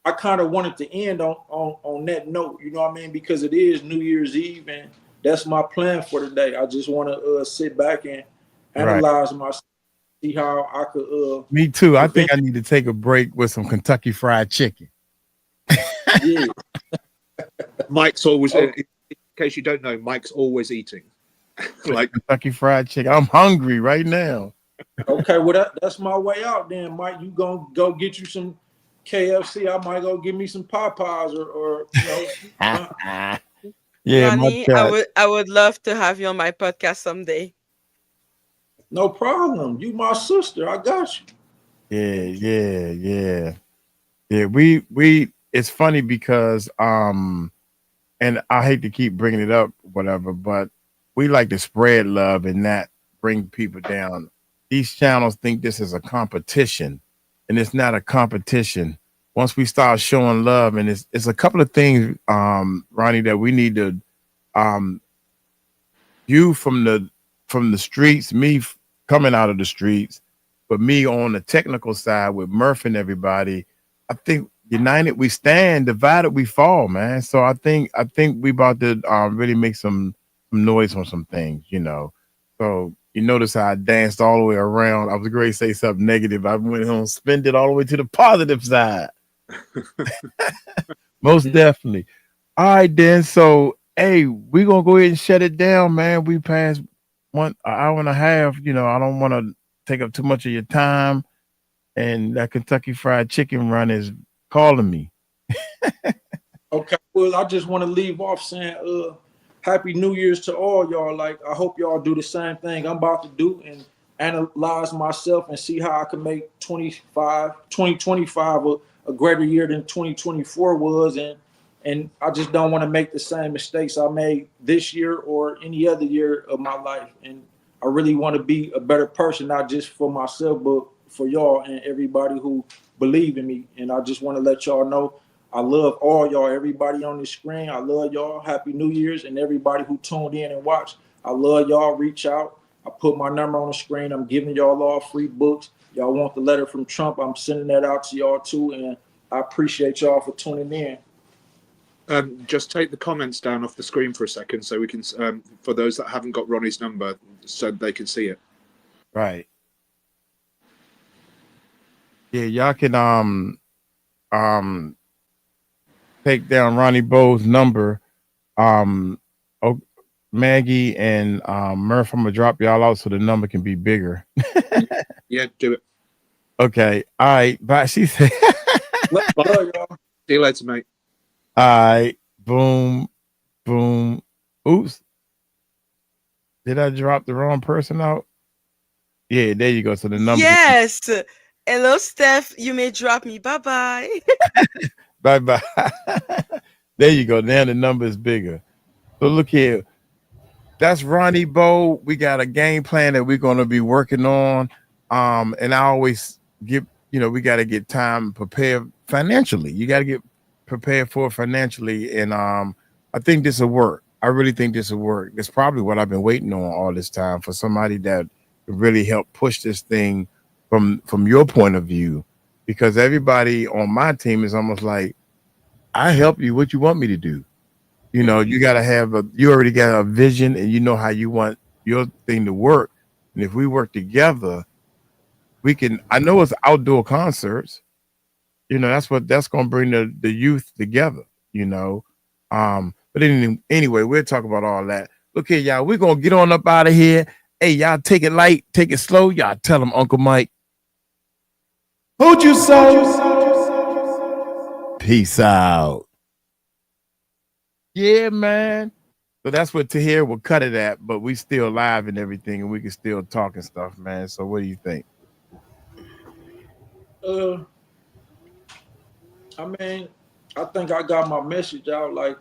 I kind of wanted to end on that note, you know what I mean? Because it is New Year's Eve and that's my plan for today. I just want to sit back and analyze myself, see how I could me too. I think I need to take a break with some Kentucky Fried Chicken. Yeah. Mike's always in case you don't know, Mike's always eating. Like Kentucky Fried Chicken. I'm hungry right now. Okay, well that's my way out then, Mike. You gonna go get you some KFC. I might go give me some Popeyes or Yeah, Ronnie, I would love to have you on my podcast someday. No problem. You my sister. I got you. Yeah. We it's funny because and I hate to keep bringing it up, whatever, but we like to spread love and not bring people down. These channels think this is a competition, and it's not a competition. Once we start showing love, and it's a couple of things, Ronnie, that we need to you from the streets, me coming out of the streets, but me on the technical side with Murph and everybody. I think united we stand, divided we fall, man. So I think we about to really make some noise on some things, So you notice how I danced all the way around. I was going to say something negative. I went home, spend it all the way to the positive side. Most definitely. All right, then. So, hey, we're going to go ahead and shut it down, man. We passed an hour and a half. I don't want to take up too much of your time. And that Kentucky Fried Chicken run is calling me. Okay. Well, I just want to leave off saying, Happy New Year's to all y'all. Like, I hope y'all do the same thing I'm about to do and analyze myself and see how I can make 2025 a greater year than 2024 was. And I just don't want to make the same mistakes I made this year or any other year of my life. And I really want to be a better person, not just for myself, but for y'all and everybody who believe in me. And I just want to let y'all know I love all y'all, everybody on the screen. I love y'all. Happy New Year's. And everybody who tuned in and watched, I love y'all. Reach out. I put my number on the screen. I'm giving y'all all free books. Y'all want the letter from Trump, I'm sending that out to y'all too. And I appreciate y'all for tuning in. Just take the comments down off the screen for a second so we can, for those that haven't got Ronnie's number, so they can see it. Right. Yeah, y'all can take down Ronnie Bo's number. Maggie and Murph, I'm gonna drop y'all out so the number can be bigger. Yeah, do it. Okay. All right. Bye. She said Bye, y'all. See you later, mate. all right. Boom. Boom. Oops. Did I drop the wrong person out? Yeah, there you go. So the number. Yes. Hello, Steph. You may drop me. Bye-bye. Bye-bye. There you go. Now the number is bigger. So look here. That's Ronnie Bo. We got a game plan that we're going to be working on. And I always give, we got to get time prepared financially. You got to get prepared for it financially. And I think this will work. I really think this will work. That's probably what I've been waiting on all this time, for somebody that could really help push this thing from your point of view, because everybody on my team is almost like, I help you. What you want me to do? You got to you already got a vision, and you know how you want your thing to work. And if we work together, we can. I know it's outdoor concerts. That's going to bring the youth together. But anyway, we'll talk about all that. Look here, y'all. We're gonna get on up out of here. Hey, y'all, take it light, take it slow. Y'all tell them Uncle Mike. Hold you so. Peace out. Yeah, man. So that's what Tahir will cut it at, but we still live and everything, and we can still talk and stuff, man. So what do you think? I mean, I think I got my message out. Like,